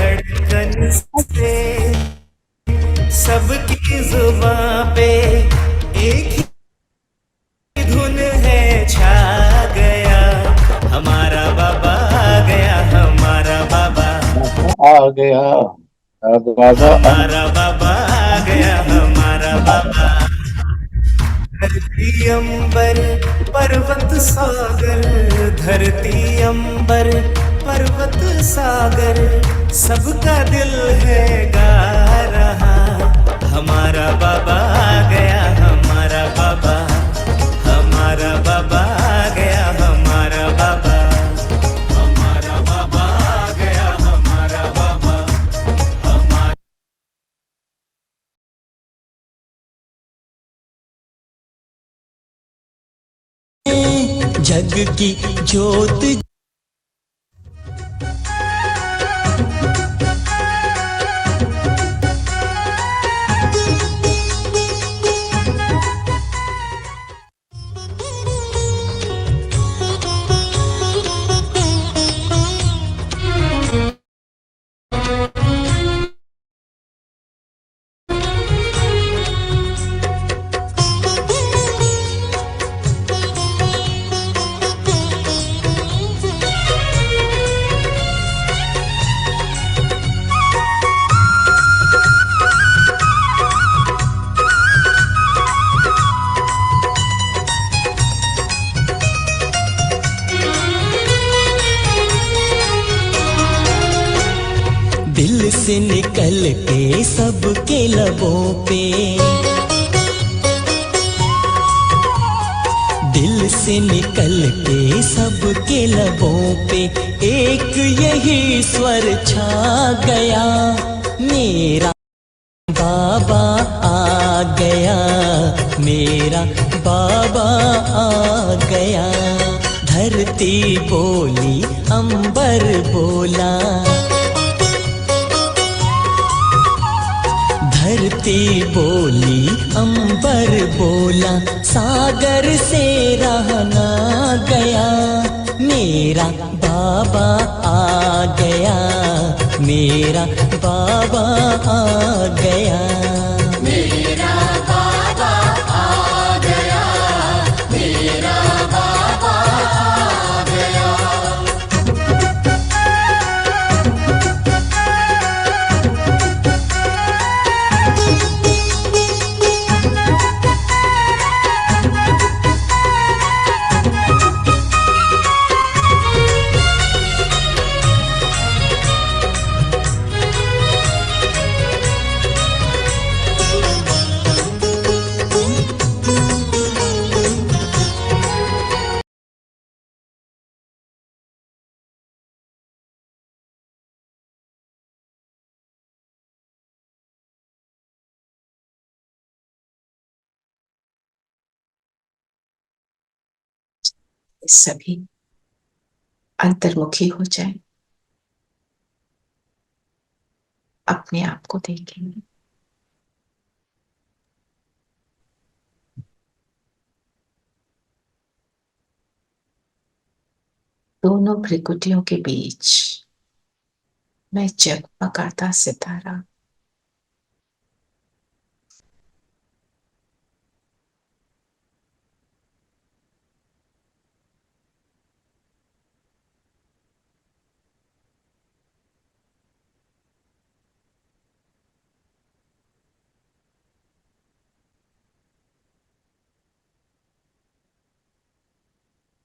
धड़कन से सबकी जुबां पे एक ही धुन है छा गया। हमारा बाबा आ गया, हमारा बाबा, आ गया। बाबा आ हमारा बाबा आ गया, हमारा बाबा। धरती अंबर पर्वत सागर, धरती अंबर पर्वत सागर, सबका दिल है गा रहा। हमारा बाबा आ गया, हमारा बाबा, हमारा बाबा आ गया, हमारा बाबा, हमारा बाबा आ गया, हमारा बाबा, हमारा। जग की ज्योत। दिल से निकल के सबके लबों पे, दिल से निकल के सबके लबों पे एक यही स्वर छा गया। मेरा बाबा आ गया, मेरा बाबा आ गया। धरती बोली, अंबर बोला, धरती बोली, अंबर बोला, सागर से रहना गया। मेरा बाबा आ गया, मेरा बाबा आ गया। मेरा बाबा आ गया, मेरा बाबा आ गया। सभी अंतर्मुखी हो जाए, अपने आप को देखेंगे। दोनों भ्रिकुटियों के बीच मैं जगमगाता सितारा,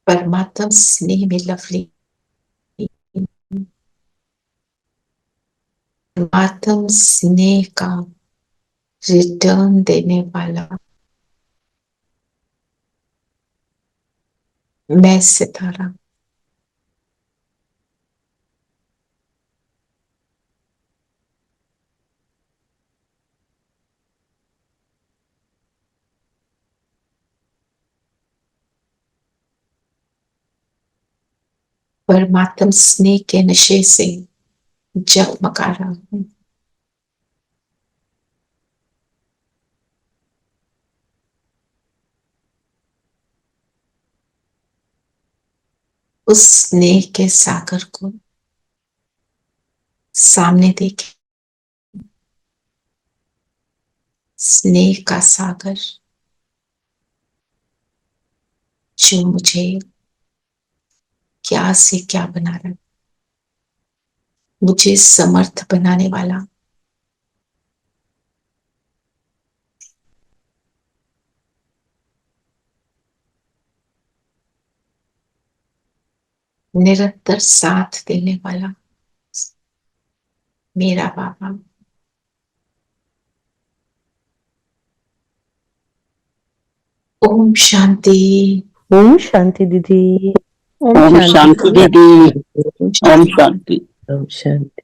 परमात्मा स्नेह में लवली, परमात्मा स्नेह का रिटर्न देने वाला मैं सितारा, परमात्मा स्नेह के नशे से जगमगा रहा हूं। उस स्नेह के सागर को सामने देखें, स्नेह का सागर जो मुझे क्या से क्या बना रहा है, मुझे समर्थ बनाने वाला, निरंतर साथ देने वाला मेरा बाबा। ओम शांति। ओम शांति दीदी। ओम शांति दीदी। ओम शांति। ओम शांति।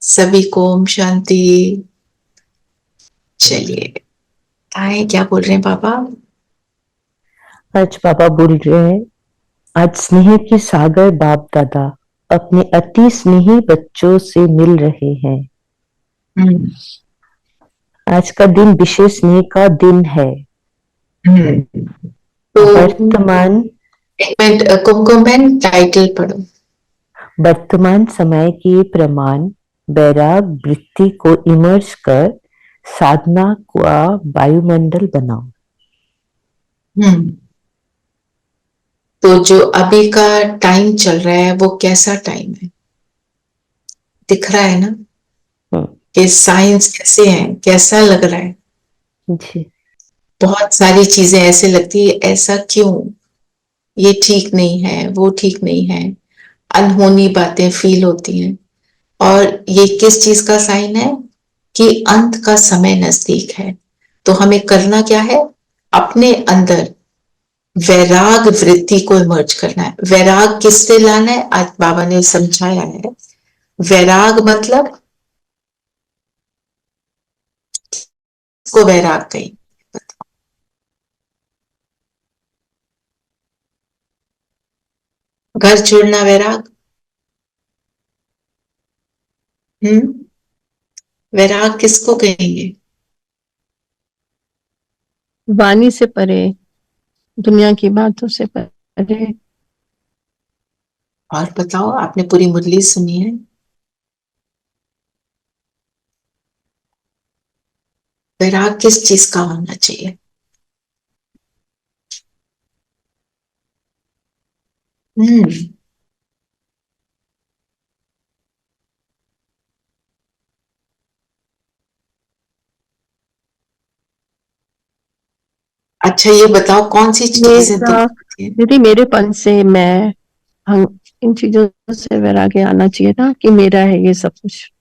सभी को ओम शांति। चलिए आए, क्या बोल रहे हैं बाबा? आज बाबा बोल रहे हैं, आज स्नेह के सागर बाप दादा अपने अति स्नेही बच्चों से मिल रहे हैं। आज का दिन विशेष स्नेह का दिन है। तो वर्तमान एक मिनट, कुमकुम बहन टाइटल पढ़ो। वर्तमान समय के प्रमाण वैराग वृत्ति को इमर्ज कर साधना का वायुमंडल बनाओ। तो जो अभी का टाइम चल रहा है वो कैसा टाइम है? दिख रहा है ना कि साइंस कैसे है, कैसा लग रहा है? जी। बहुत सारी चीजें ऐसे लगती है, ऐसा क्यों, ये ठीक नहीं है, वो ठीक नहीं है, अनहोनी बातें फील होती हैं। और ये किस चीज का साइन है? कि अंत का समय नजदीक है। तो हमें करना क्या है? अपने अंदर वैराग वृत्ति को इमर्ज करना है। वैराग किससे लाना है? आज बाबा ने समझाया है। वैराग मतलब को वैराग कहीं घर छोड़ना वैराग। वैराग किसको कहेंगे? वाणी से परे, दुनिया की बातों से परे। और बताओ, आपने पूरी मुरली सुनी है? वैराग किस चीज का होना चाहिए? अच्छा ये बताओ, कौन सी चीजें दुख होती है? दीदी मेरेपन से, मैं, हम इन चीजों से वैराग्य आना चाहिए था कि मेरा है ये सब कुछ।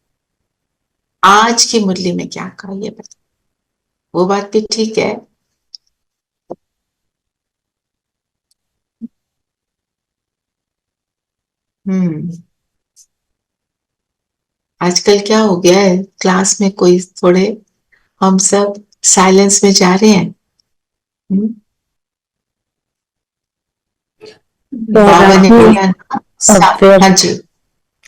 आज की मुरली में क्या कहा ये बताओ। वो बात भी ठीक है। आजकल क्या हो गया है, क्लास में कोई थोड़े, हम सब साइलेंस में जा रहे हैं। बाबा ने बोला ना, हाँ जी,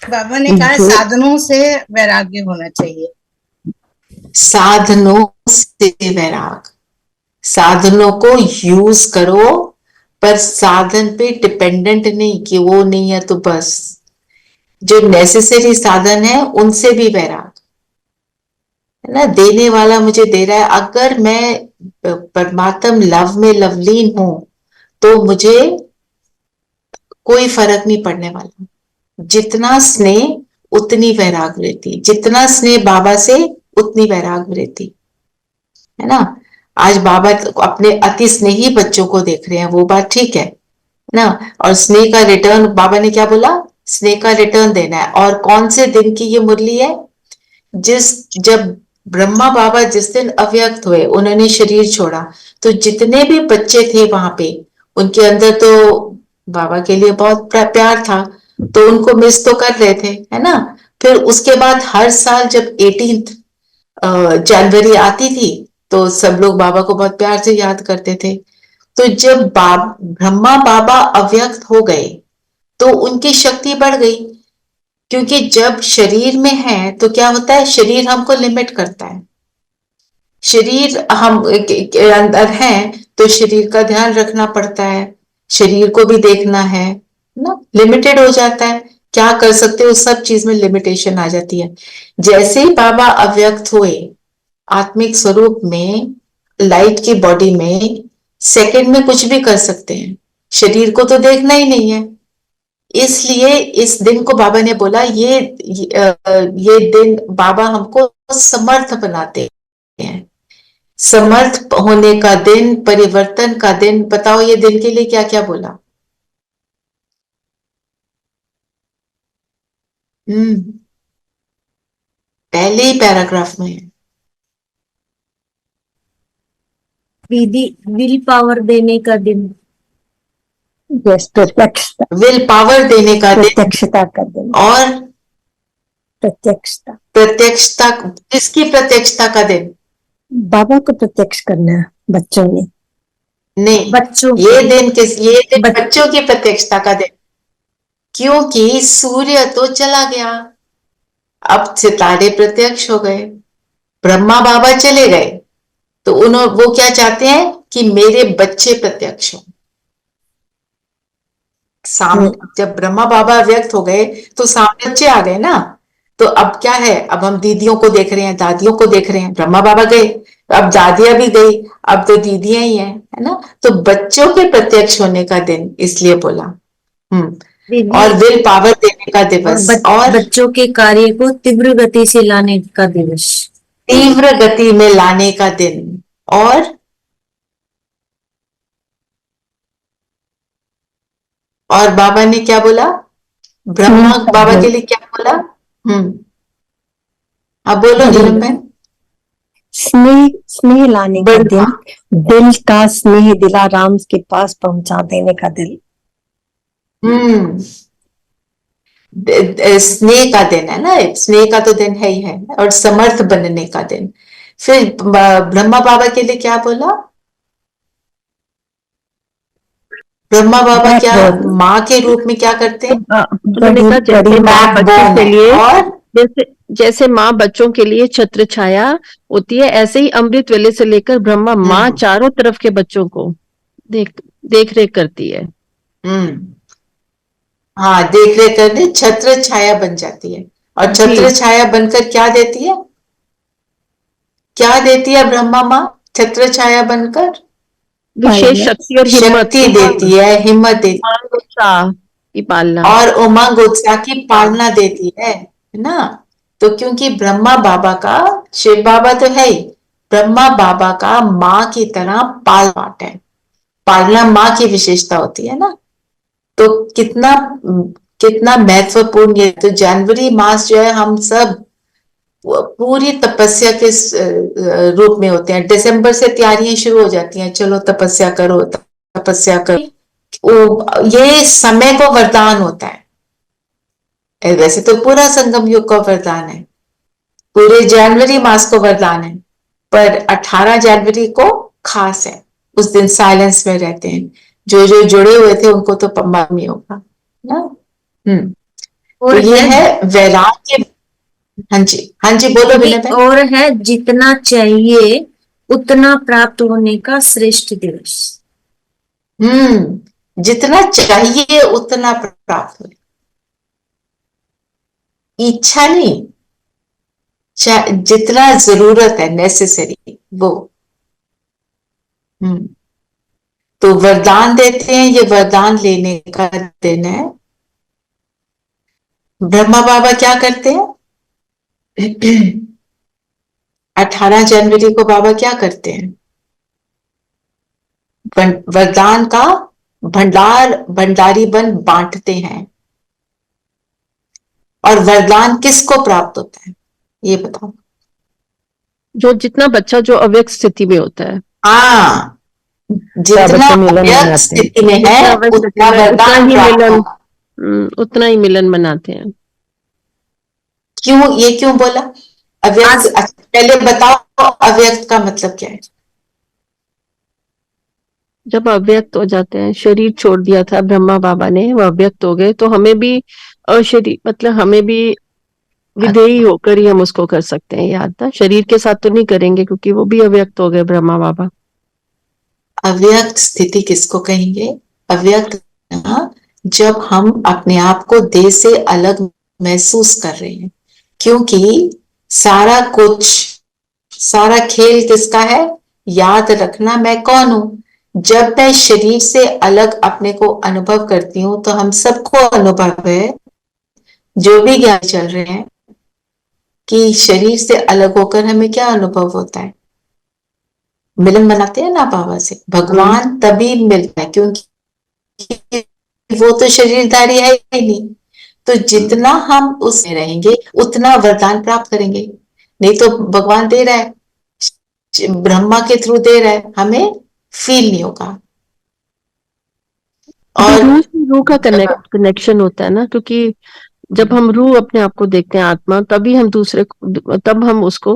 बाबा ने कहा साधनों से वैराग्य होना चाहिए। साधनों से वैराग। साधनों को यूज करो, पर साधन पे डिपेंडेंट नहीं कि वो नहीं है तो बस। जो नेसेसरी साधन है उनसे भी वैराग है ना। देने वाला मुझे दे रहा है, अगर मैं परमात्म लव में लवलीन हूं तो मुझे कोई फर्क नहीं पड़ने वाला। जितना स्नेह उतनी वैराग वृत्ति, जितना स्नेह बाबा से उतनी वैराग वृत्ति, है ना। आज बाबा अपने अति स्नेही बच्चों को देख रहे हैं, वो बात ठीक है ना। और स्नेह का रिटर्न, बाबा ने क्या बोला? स्नेह का रिटर्न देना है। और कौन से दिन की ये मुरली है? जब ब्रह्मा बाबा जिस दिन अव्यक्त हुए, उन्होंने शरीर छोड़ा, तो जितने भी बच्चे थे वहां पे, उनके अंदर तो बाबा के लिए बहुत प्यार था, तो उनको मिस तो कर रहे थे, है ना। फिर उसके बाद हर साल जब 18 जनवरी आती थी तो सब लोग बाबा को बहुत प्यार से याद करते थे। तो जब ब्रह्मा बाबा अव्यक्त हो गए तो उनकी शक्ति बढ़ गई, क्योंकि जब शरीर में है तो क्या होता है, शरीर हमको लिमिट करता है। शरीर हम के अंदर है तो शरीर का ध्यान रखना पड़ता है, शरीर को भी देखना है ना, लिमिटेड हो जाता है। क्या कर सकते हो, सब चीज में लिमिटेशन आ जाती है। जैसे ही बाबा अव्यक्त हुए आत्मिक स्वरूप में, लाइट की बॉडी में, सेकंड में कुछ भी कर सकते हैं, शरीर को तो देखना ही नहीं है। इसलिए इस दिन को बाबा ने बोला ये दिन बाबा हमको समर्थ बनाते हैं, समर्थ होने का दिन, परिवर्तन का दिन। बताओ ये दिन के लिए क्या क्या बोला? पहले ही पैराग्राफ में है। दीदी, विल पावर देने का दिन। यस, प्रत्यक्षता, विल पावर देने का दिन प्रत्यक्षता का दिन, और प्रत्यक्षता, प्रत्यक्षता। किसकी प्रत्यक्षता का दिन? बाबा को प्रत्यक्ष करना है बच्चों ने। नहीं, बच्चों ये दिन बच्चों की प्रत्यक्षता का दिन, क्योंकि सूर्य तो चला गया, अब सितारे प्रत्यक्ष हो गए, ब्रह्मा बाबा चले गए, तो वो क्या चाहते हैं कि मेरे बच्चे प्रत्यक्ष हो। जब ब्रह्मा बाबा व्यक्त हो गए तो सामने बच्चे आ गए ना, तो अब क्या है, अब हम दीदियों को देख रहे हैं, दादियों को देख रहे हैं। ब्रह्मा बाबा गए, अब दादियां भी गई, अब तो दीदियां ही हैं, है ना। तो बच्चों के प्रत्यक्ष होने का दिन इसलिए बोला। और विल पावर देने का दिवस, और बच्चों के कार्य को तीव्र गति से लाने का दिवस, तीव्र गति में लाने का दिन। और बाबा ने क्या बोला? ब्रह्मा बाबा के लिए क्या बोला? अब बोलो नीलम बहन। स्नेह लाने का दिन, दिल का स्नेह दिलाराम के पास पहुंचा देने का दिन। स्नेह का दिन है ना, स्नेह का तो दिन है ही है, और समर्थ बनने का दिन। फिर ब्रह्मा बाबा के लिए क्या बोला? ब्रह्मा बाबा क्या माँ के रूप में क्या करते हैं? जैसे माँ बच्चों के लिए छत्र छाया होती है, ऐसे ही अमृत वेले से लेकर ब्रह्मा माँ चारों तरफ के बच्चों को देख रेख करती है। हाँ, देख रेख करने, छत्र छाया बन जाती है। और छत्र छाया बनकर क्या देती है? क्या देती है ब्रह्मा माँ छत्र छाया बनकर? विशेष शक्ति और शक्ति देती है, हिम्मत देती है, उत्साह की पालना, और उमंग उत्साह की पालना देती है ना। तो क्योंकि ब्रह्मा बाबा का, शिव बाबा तो है ही, ब्रह्मा बाबा का माँ की तरह पाठ है, पालना माँ की विशेषता होती है ना। तो कितना महत्वपूर्ण ये। तो जनवरी मास जो है, हम सब पूरी तपस्या के रूप में होते हैं। दिसंबर से तैयारियां शुरू हो जाती हैं, चलो तपस्या करो, तपस्या करो। ये समय को वरदान होता है। वैसे तो पूरा संगम युग का वरदान है, पूरे जनवरी मास को वरदान है, पर 18 जनवरी को खास है। उस दिन साइलेंस में रहते हैं, जो जुड़े हुए थे उनको तो मालूम ही होगा ना। तो ये है वैराग्य। हाँ जी बोलो विनय। और है जितना चाहिए उतना प्राप्त होने का श्रेष्ठ दिवस। जितना चाहिए उतना प्राप्त हो, इच्छा नहीं, जितना जरूरत है, नेसेसरी वो। तो वरदान देते हैं, ये वरदान लेने का दिन है। ब्रह्मा बाबा क्या करते हैं? 18 जनवरी को बाबा क्या करते हैं? वरदान का भंडारी बन बांटते हैं। और वरदान किसको प्राप्त होता है ये बताओ? जितना बच्चा जो अव्यक्त स्थिति में होता है। हाँ, जितना अव्यक्त स्थिति में है उतना ही मिलन मनाते हैं। क्यों बोला अव्यक्त? पहले बताओ अव्यक्त का मतलब क्या है? जब अव्यक्त हो जाते हैं, शरीर छोड़ दिया था ब्रह्मा बाबा ने, वो अव्यक्त हो गए, तो हमें भी अशरीर, मतलब हमें भी विधेयी होकर ही हम उसको कर सकते हैं याद था। शरीर के साथ तो नहीं करेंगे क्योंकि वो भी अव्यक्त हो गए ब्रह्मा बाबा। अव्यक्त स्थिति किसको कहेंगे? अव्यक्त जब हम अपने आप को देह से अलग महसूस कर रहे हैं, क्योंकि सारा कुछ, सारा खेल किसका है? याद रखना मैं कौन हूं। जब मैं शरीर से अलग अपने को अनुभव करती हूं तो हम सबको अनुभव है, जो भी ज्ञान चल रहे हैं, कि शरीर से अलग होकर हमें क्या अनुभव होता है? मिलन मनाते हैं ना बाबा से, भगवान तभी मिलता है क्योंकि वो तो शरीरधारी है ही नहीं। तो जितना हम उसमें रहेंगे उतना वरदान प्राप्त करेंगे। नहीं तो भगवान दे रहा है, ब्रह्मा के थ्रू दे रहा है, हमें फील नहीं होगा। और रूह से रूह का कनेक्शन होता है ना, क्योंकि जब हम रूह अपने आप को देखते हैं, आत्मा, तभी हम दूसरे को, तब हम उसको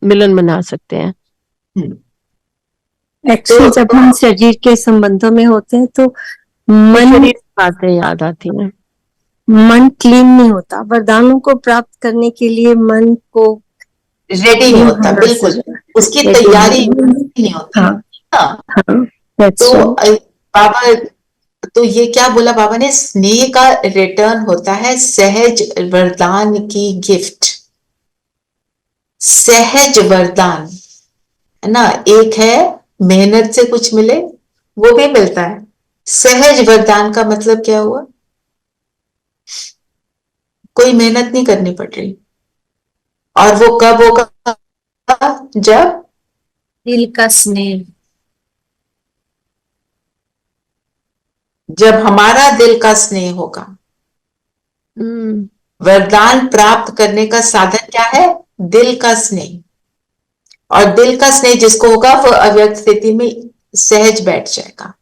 मिलन मना सकते हैं। एक्चुअली जब हम शरीर के संबंधों में होते हैं तो मन, शरीर की बातें याद आती हैं, मन क्लीन नहीं होता। वरदानों को प्राप्त करने के लिए मन को रेडी नहीं होता, बिल्कुल उसकी तैयारी नहीं होती। हाँ, हाँ, that's तो right. बाबा, तो ये क्या बोला बाबा ने? स्नेह का रिटर्न होता है सहज वरदान की गिफ्ट। सहज वरदान है ना, एक है मेहनत से कुछ मिले, वो भी मिलता है। सहज वरदान का मतलब क्या हुआ? कोई मेहनत नहीं करनी पड़ रही। और वो कब होगा? जब दिल का स्नेह, जब हमारा दिल का स्नेह होगा। वरदान प्राप्त करने का साधन क्या है? दिल का स्नेह। और दिल का स्नेह जिसको होगा वो अव्यक्त स्थिति में सहज बैठ जाएगा,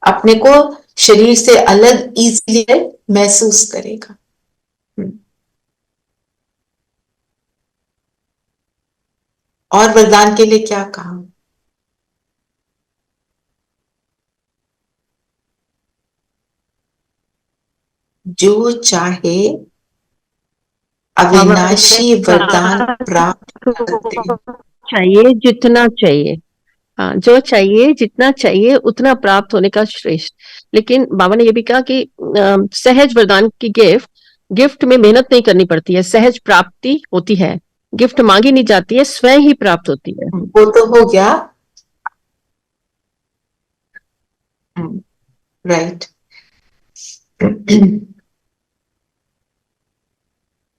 अपने को शरीर से अलग इजीली महसूस करेगा। और वरदान के लिए क्या कहा? जो चाहे अविनाशी वरदान प्राप्त करते हैं। चाहिए जितना चाहिए, हाँ, जो चाहिए जितना चाहिए उतना प्राप्त होने का श्रेष्ठ। लेकिन बाबा ने ये भी कहा कि सहज वरदान की गिफ्ट में मेहनत नहीं करनी पड़ती है, सहज प्राप्ति होती है। गिफ्ट मांगी नहीं जाती है, स्वयं ही प्राप्त होती है। वो तो हो गया, राइट।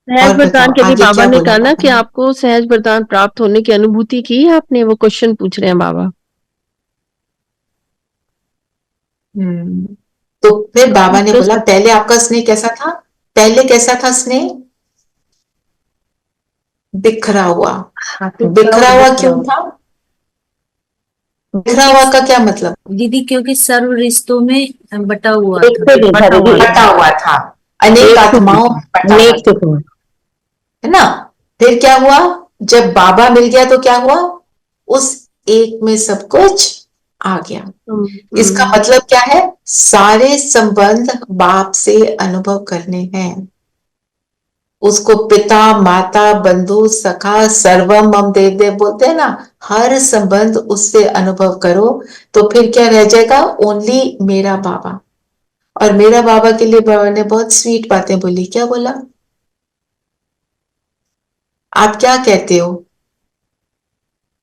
सहज वरदान के लिए आगे बाबा क्या ने बोला कहा ना बाबा कि ने? आपको सहज वरदान प्राप्त होने की अनुभूति की है आपने, वो क्वेश्चन पूछ रहे हैं बाबा। तो फिर बाबा ने बोला पहले आपका स्नेह कैसा था? पहले कैसा था स्नेह? बिखरा हुआ। बिखरा हुआ क्यों था? बिखरा हुआ का क्या मतलब? दीदी क्योंकि सर्व रिश्तों में बटा हुआ एक था। से नहीं था दीदी, बटा हुआ था, अनेक आत्माओं में बटा हुआ नेक था, से था। है ना। फिर क्या हुआ? जब बाबा मिल गया तो क्या हुआ? उस एक में सब कुछ आ गया। इसका मतलब क्या है? सारे संबंध बाप से अनुभव करने हैं। उसको पिता, माता, बंधु, सखा, सर्वम मम देव देव बोलते हैं ना। हर संबंध उससे अनुभव करो तो फिर क्या रह जाएगा? ओनली मेरा बाबा। और मेरा बाबा के लिए बाबा ने बहुत स्वीट बातें बोली। क्या बोला? आप क्या कहते हो?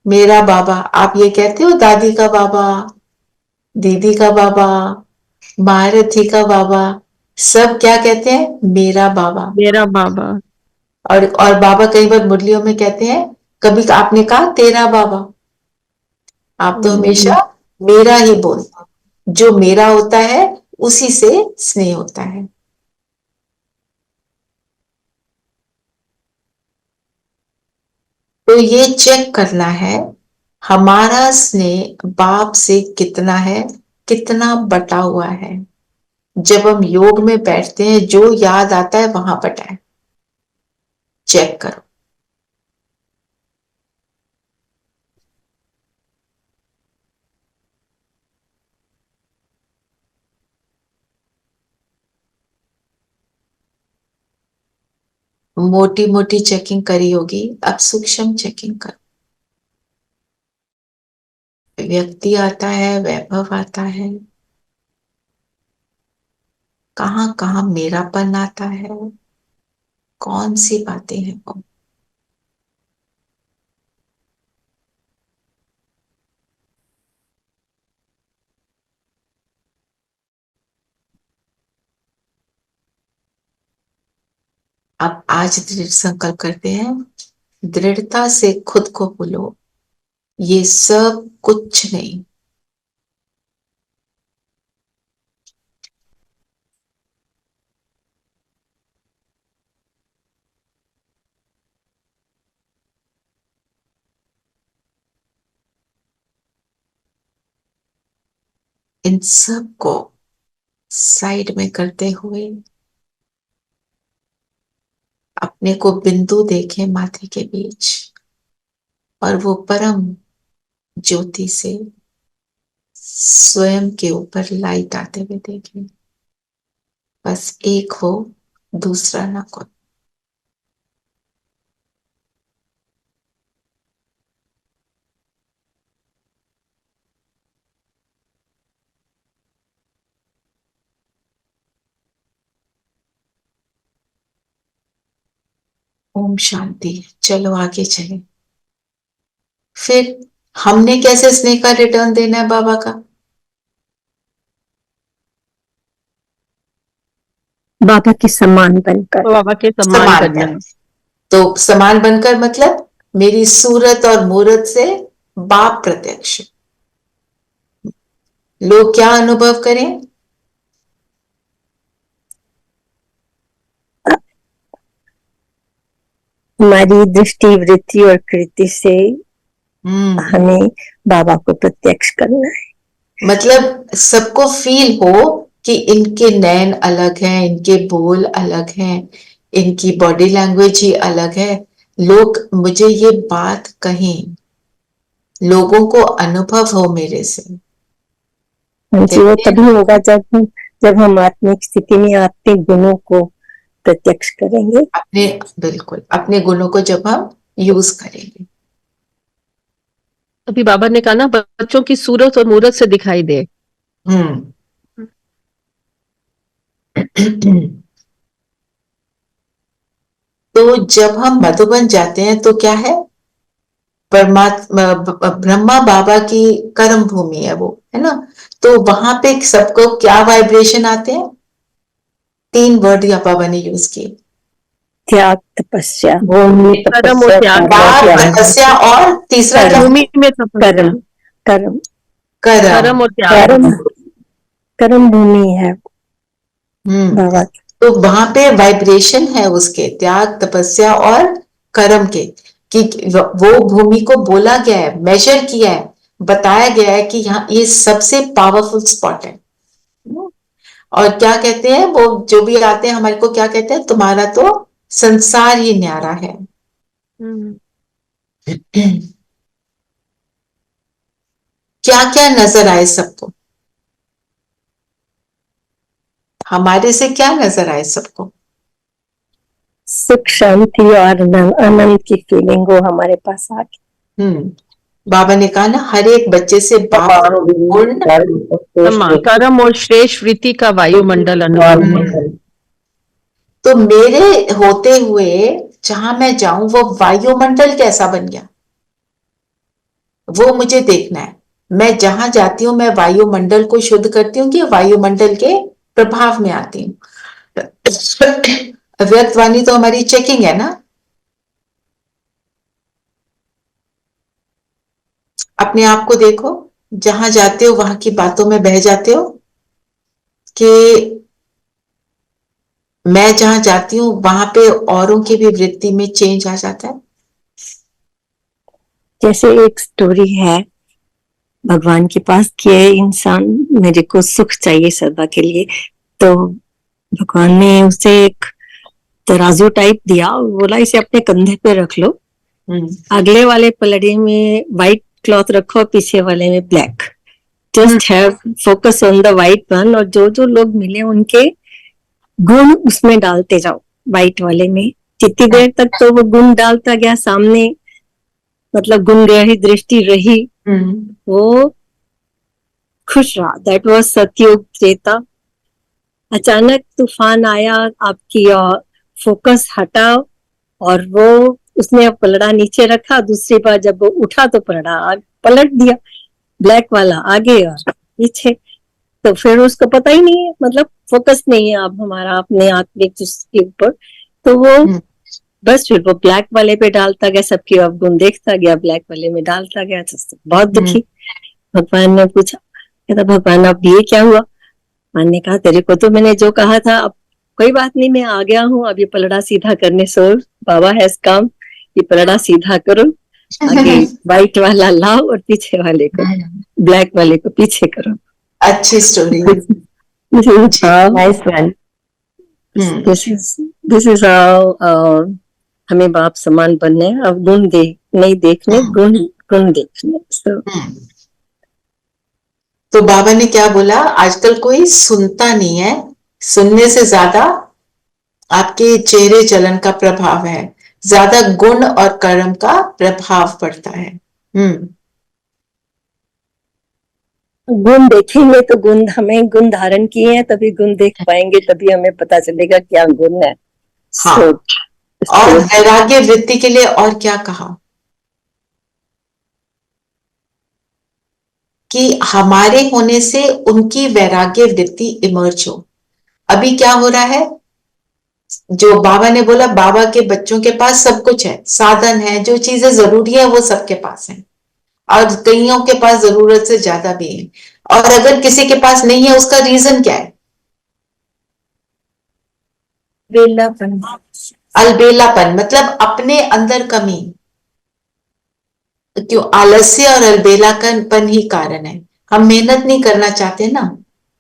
मेरा बाबा। आप ये कहते हो दादी का बाबा, दीदी का बाबा, महारथी का बाबा, सब क्या कहते हैं? मेरा बाबा। मेरा बाबा। और बाबा कई बार मुरलियों में कहते हैं, कभी आपने कहा तेरा बाबा? आप तो हमेशा मेरा ही बोलते हो। जो मेरा होता है उसी से स्नेह होता है। तो ये चेक करना है हमारा स्नेह बाप से कितना है, कितना बटा हुआ है। जब हम योग में बैठते हैं जो याद आता है वहां बटा है, चेक करो। मोटी मोटी चेकिंग करी होगी, अब सूक्ष्म चेकिंग करो। व्यक्ति आता है, वैभव आता है, कहाँ कहाँ मेरापन आता है, कौन सी बातें हैं वो। अब आज दृढ़ संकल्प करते हैं, दृढ़ता से खुद को बोलो, ये सब कुछ नहीं। इन सब को साइड में करते हुए अपने को बिंदु देखें माथे के बीच, और वो परम ज्योति से स्वयं के ऊपर लाइट आते हुए देखें। बस एक हो, दूसरा ना कोई। ओम शांति। चलो आगे चले। फिर हमने कैसे स्नेह का रिटर्न देना है बाबा का? बाबा के समान बनकर। बाबा के सम्मान करना है। तो समान बनकर मतलब मेरी सूरत और मूरत से बाप प्रत्यक्ष। लोग क्या अनुभव करें? हमारी दृष्टि, वृत्ति और कृति से हमें बाबा को प्रत्यक्ष करना है। मतलब सबको फील हो कि इनके नैन अलग हैं, इनके बोल अलग हैं, इनकी बॉडी लैंग्वेज ही अलग है। लोग मुझे ये बात कहें, लोगों को अनुभव हो मेरे से। जी, वो तभी होगा जब हम आत्मिक स्थिति में आत्मिक गुणों को प्रत्यक्ष करेंगे। बिल्कुल अपने गुणों को जब हम यूज करेंगे। अभी बाबा ने कहा ना, बच्चों की सूरत और मूरत से दिखाई दे। तो जब हम मधुबन जाते हैं तो क्या है? परमात्मा ब्रह्मा बाबा की कर्म भूमि है वो, है ना? तो वहां पे सबको क्या वाइब्रेशन आते हैं? 3 वर्ड या बाबा ने यूज किए, त्याग, तपस्या, तपस्या और तीसरा क्या? भूमि में कर्म। कर्म कर्म और त्याग। कर्म भूमि है बाबा। तो वहां पे वाइब्रेशन है उसके, त्याग, तपस्या और कर्म के, कि वो भूमि को बोला गया है, मेजर किया है, बताया गया है कि यहाँ ये सबसे पावरफुल स्पॉट है। और क्या कहते हैं वो जो भी आते हैं हमारे को, क्या कहते हैं? तुम्हारा तो संसार ही न्यारा है। क्या क्या नजर आए सबको? हमारे से क्या नजर आए सबको? सुख, शांति और आनंद की फीलिंग वो हमारे पास आ गई। बाबा ने कहा ना, हर एक बच्चे से कर्म और श्रेष्ठ वृत्ति का वायुमंडल अनुभव। तो मेरे होते हुए जहां मैं जाऊं वो वायुमंडल कैसा बन गया, वो मुझे देखना है। मैं जहां जाती हूँ मैं वायुमंडल को शुद्ध करती हूँ कि वायुमंडल के प्रभाव में आती हूँ। अव्यक्त वाणी तो हमारी चेकिंग है ना। अपने आप को देखो, जहां जाते हो वहां की बातों में बह जाते हो कि मैं जहां जाती हूँ वहां पे औरों की भी वृत्ति में चेंज आ जाता है। जैसे एक स्टोरी है भगवान के पास कि इंसान, मेरे को सुख चाहिए सदा के लिए, तो भगवान ने उसे एक तराजू टाइप दिया और बोला इसे अपने कंधे पे रख लो, अगले वाले पलड़े में व्हाइट क्लॉथ रखो, पीछे वाले में black. Just have focus on the white one, और जो जो लोग मिले उनके गुण उसमें डालते जाओ व्हाइट वाले में। जितनी देर तक तो वो गुण डालता गया सामने, मतलब गुणग्राही दृष्टि रही, वो खुश रहा। दैट वाज सतयुग त्रेता। अचानक तूफान आया, आपकी फोकस हटा और वो उसने पलड़ा नीचे रखा, दूसरी बार जब वो उठा तो पलड़ा पलट दिया, ब्लैक वाला आगे और पीछे। तो फिर उसको पता ही नहीं है, मतलब फोकस नहीं है अब हमारा अपने आत्मिक के ऊपर, तो वो बस फिर वो ब्लैक वाले पे डालता गया, सबकी अवगुण देखता गया, ब्लैक वाले में डालता गया। तो बहुत दुखी। भगवान ने पूछा, कहता भगवान अब ये क्या हुआ? भगवान ने कहा तेरे को तो मैंने जो कहा था, अब कोई बात नहीं, मैं आ गया हूँ, अब ये पलड़ा सीधा करने सो बाबा है काम, ये पलड़ा सीधा करो, आगे व्हाइट वाला लाओ और पीछे वाले को, ब्लैक वाले को पीछे करो। अच्छी story. Nice one. This is how हमें बाप समान बनने, अब गुण नहीं देखने, गुण देखने। तो बाबा ने क्या बोला, आजकल कोई सुनता नहीं है, सुनने से ज्यादा आपके चेहरे चलन का प्रभाव है, ज्यादा गुण और कर्म का प्रभाव पड़ता है। गुण देखेंगे तो गुण, हमें गुण धारण किए हैं तभी गुण देख पाएंगे, तभी हमें पता चलेगा क्या गुण है। हाँ। और वैराग्य वृत्ति के लिए और क्या कहा कि हमारे होने से उनकी वैराग्य वृत्ति इमर्ज हो। अभी क्या हो रहा है, जो बाबा ने बोला, बाबा के बच्चों के पास सब कुछ है, साधन है, जो चीजें जरूरी है वो सबके पास है, और कईयों के पास जरूरत से ज्यादा भी है। और अगर किसी के पास नहीं है, उसका रीजन क्या है? बेलापन, अलबेलापन, मतलब अपने अंदर कमी। क्यों? आलस्य और अलबेलापन ही कारण है। हम मेहनत नहीं करना चाहते ना,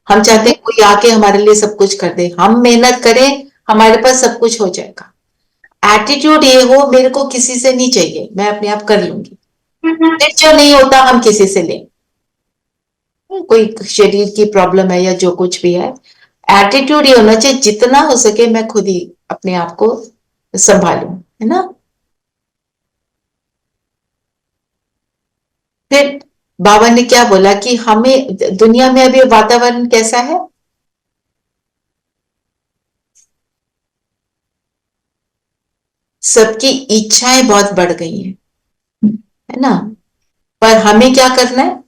हम चाहते हैं कोई आके हमारे लिए सब कुछ कर दे, हम मेहनत करें, हमारे पास सब कुछ हो जाएगा। एटीट्यूड ये हो, मेरे को किसी से नहीं चाहिए, मैं अपने आप कर लूंगी। फिर जो नहीं होता हम किसी से लें, कोई शरीर की प्रॉब्लम है या जो कुछ भी है, एटीट्यूड ये होना चाहिए जितना हो सके मैं खुद ही अपने आप को संभालूं, है ना। फिर बाबा ने क्या बोला कि हमें दुनिया में अभी वातावरण कैसा है? सबकी इच्छाएं बहुत बढ़ गई हैं, है ना। पर हमें क्या करना है?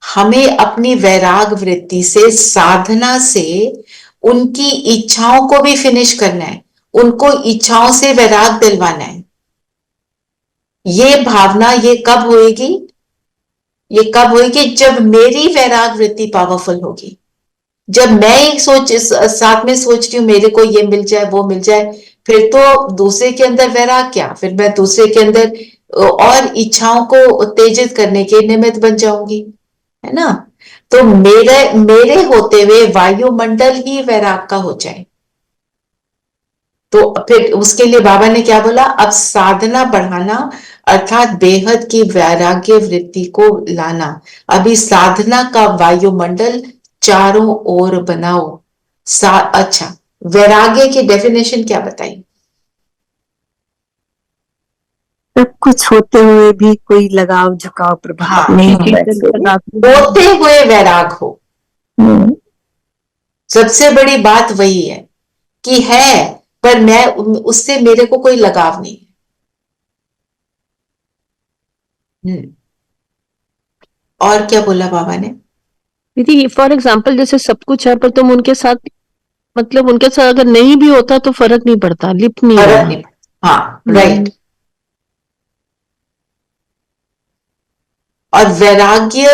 हमें अपनी वैराग वृत्ति से, साधना से उनकी इच्छाओं को भी फिनिश करना है, उनको इच्छाओं से वैराग दिलवाना है। ये भावना ये कब होएगी? ये कब होएगी? जब मेरी वैराग वृत्ति पावरफुल होगी, जब मैं एक साथ में सोच रही हूं मेरे को ये मिल जाए वो मिल जाए, फिर तो दूसरे के अंदर वैराग क्या, फिर मैं दूसरे के अंदर और इच्छाओं को उत्तेजित करने के निमित्त बन जाऊंगी, है ना। तो मेरे होते हुए वायुमंडल ही वैराग का हो जाए। तो फिर उसके लिए बाबा ने क्या बोला, अब साधना बढ़ाना अर्थात बेहद की वैराग्य वृत्ति को लाना। अभी साधना का वायुमंडल चारों ओर बनाओ। अच्छा, वैराग्य की डेफिनेशन क्या बताई? सब कुछ होते हुए भी कोई लगाव झुकाव प्रभाव नहीं होते हुए वैराग हो। सबसे बड़ी बात वही है कि है, पर मैं उससे मेरे को कोई लगाव नहीं है। और क्या बोला बाबा ने? दीदी फॉर एग्जाम्पल जैसे सब कुछ है पर तुम उनके साथ, मतलब उनके साथ अगर नहीं भी होता तो फर्क नहीं पड़ता, लिप नहीं होता। हाँ, राइट। और वैराग्य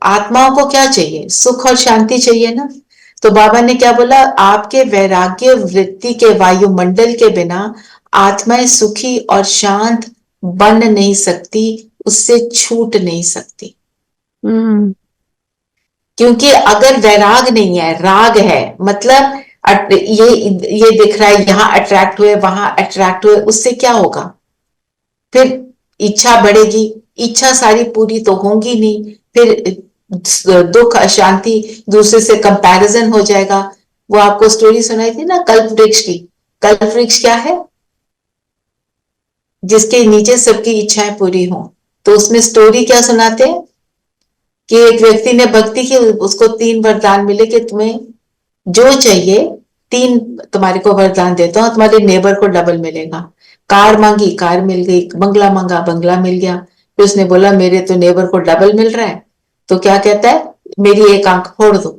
आत्माओं को क्या चाहिए? सुख और शांति चाहिए ना। तो बाबा ने क्या बोला, आपके वैराग्य वृत्ति के वायुमंडल के बिना आत्माएं सुखी और शांत बन नहीं सकती, उससे छूट नहीं सकती। क्योंकि अगर वैराग नहीं है, राग है, मतलब ये दिख रहा है, यहां अट्रैक्ट हुए वहां अट्रैक्ट हुए, उससे क्या होगा? फिर इच्छा बढ़ेगी, इच्छा सारी पूरी तो होंगी नहीं, फिर दुख अशांति, दूसरे से कंपैरिजन हो जाएगा। वो आपको स्टोरी सुनाई थी ना कल्प वृक्ष की। कल्प वृक्ष क्या है? जिसके नीचे सबकी इच्छाएं पूरी हों। तो उसमें स्टोरी क्या सुनाते हैं कि एक व्यक्ति ने भक्ति की, उसको 3 वरदान मिले कि तुम्हें जो चाहिए 3 तुम्हारे को वरदान देता हूं, तुम्हारे नेबर को डबल मिलेगा। कार मांगी, कार मिल गई। बंगला मांगा, बंगला मिल गया। फिर उसने बोला मेरे तो नेबर को डबल मिल रहा है, तो क्या कहता है, मेरी एक आंख फोड़ दो।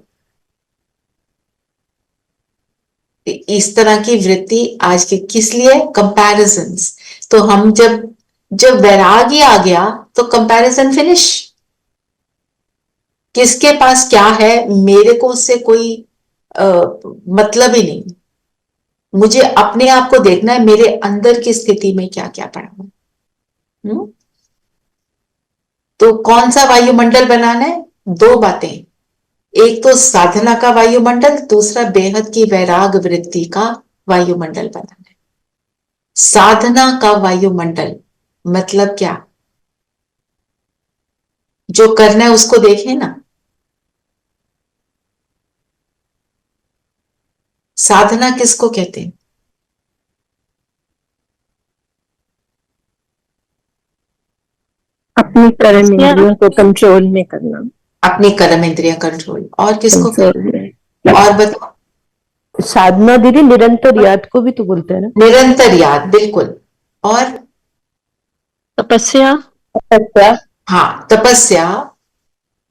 इस तरह की वृत्ति आज की किस लिए? कंपैरिजंस। तो हम जब जब वैराग्य आ गया तो कंपैरिजन फिनिश। किसके पास क्या है मेरे को उससे कोई मतलब ही नहीं। मुझे अपने आप को देखना है, मेरे अंदर की स्थिति में क्या क्या पड़ा हुआ। तो कौन सा वायुमंडल बनाना है? 2 बातें, एक तो साधना का वायुमंडल, दूसरा बेहद की वैराग वृत्ति का वायुमंडल बनाना है। साधना का वायुमंडल मतलब क्या? जो करना है उसको देखें ना। साधना किसको कहते हैं? अपनी कर्म इंद्रियों को कंट्रोल में करना। अपनी कर्म इंद्रिया कंट्रोल। और किसको? कंट्रोल में। और बताओ। साधना दीदी निरंतर याद को भी तो बोलते हैं ना। निरंतर याद, बिल्कुल। और तपस्या। हाँ, तपस्या,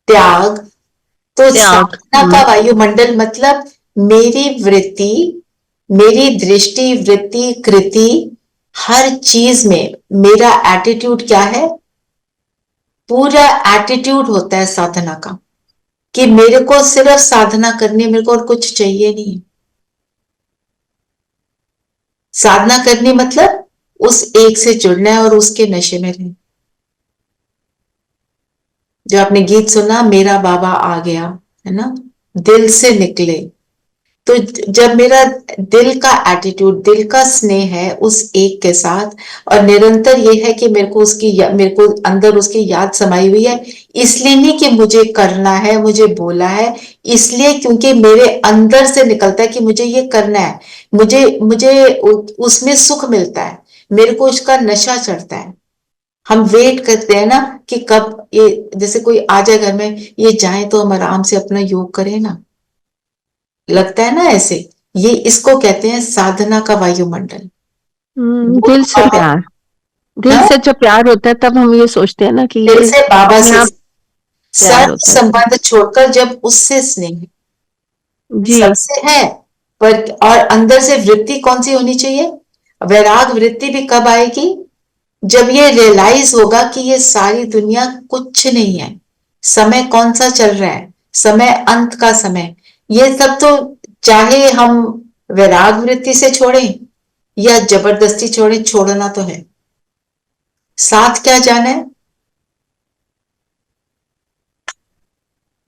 त्याग। तो त्याग। साधना का वायुमंडल मतलब मेरी वृत्ति, मेरी दृष्टि, वृत्ति, कृति, हर चीज में मेरा एटीट्यूड क्या है? पूरा एटीट्यूड होता है साधना का, कि मेरे को सिर्फ साधना करनी है, मेरे को और कुछ चाहिए नहीं। साधना करनी मतलब उस एक से जुड़ना है और उसके नशे में रहना। जो आपने गीत सुना, मेरा बाबा आ गया, है ना, दिल से निकले। तो जब मेरा दिल का एटीट्यूड, दिल का स्नेह है उस एक के साथ, और निरंतर ये है कि मेरे को अंदर उसकी याद समाई हुई है, इसलिए नहीं कि मुझे करना है, मुझे बोला है, इसलिए क्योंकि मेरे अंदर से निकलता है कि मुझे ये करना है। मुझे मुझे उसमें सुख मिलता है, मेरे को उसका नशा चढ़ता है। हम वेट करते हैं ना कि कब ये, जैसे कोई आ जाए घर में, ये जाए तो हम आराम से अपना योग करें ना, लगता है ना ऐसे। ये इसको कहते हैं साधना का वायुमंडल। दिल से प्यार। दिल से जब प्यार होता है तब हम ये सोचते हैं ना कि दिल ये से बाबा अपने से आप प्यार सर्व होता है। संबंध छोड़कर जब उससे स्नेह जी। सबसे है, पर और अंदर से वृत्ति कौन सी होनी चाहिए? वैराग वृत्ति भी कब आएगी? जब ये रियलाइज होगा कि ये सारी दुनिया कुछ नहीं है। समय कौन सा चल रहा है? समय अंत का समय। ये सब तो चाहे हम वैराग वृत्ति से छोड़ें या जबरदस्ती छोड़ें, छोड़ना तो है। साथ क्या जाना है?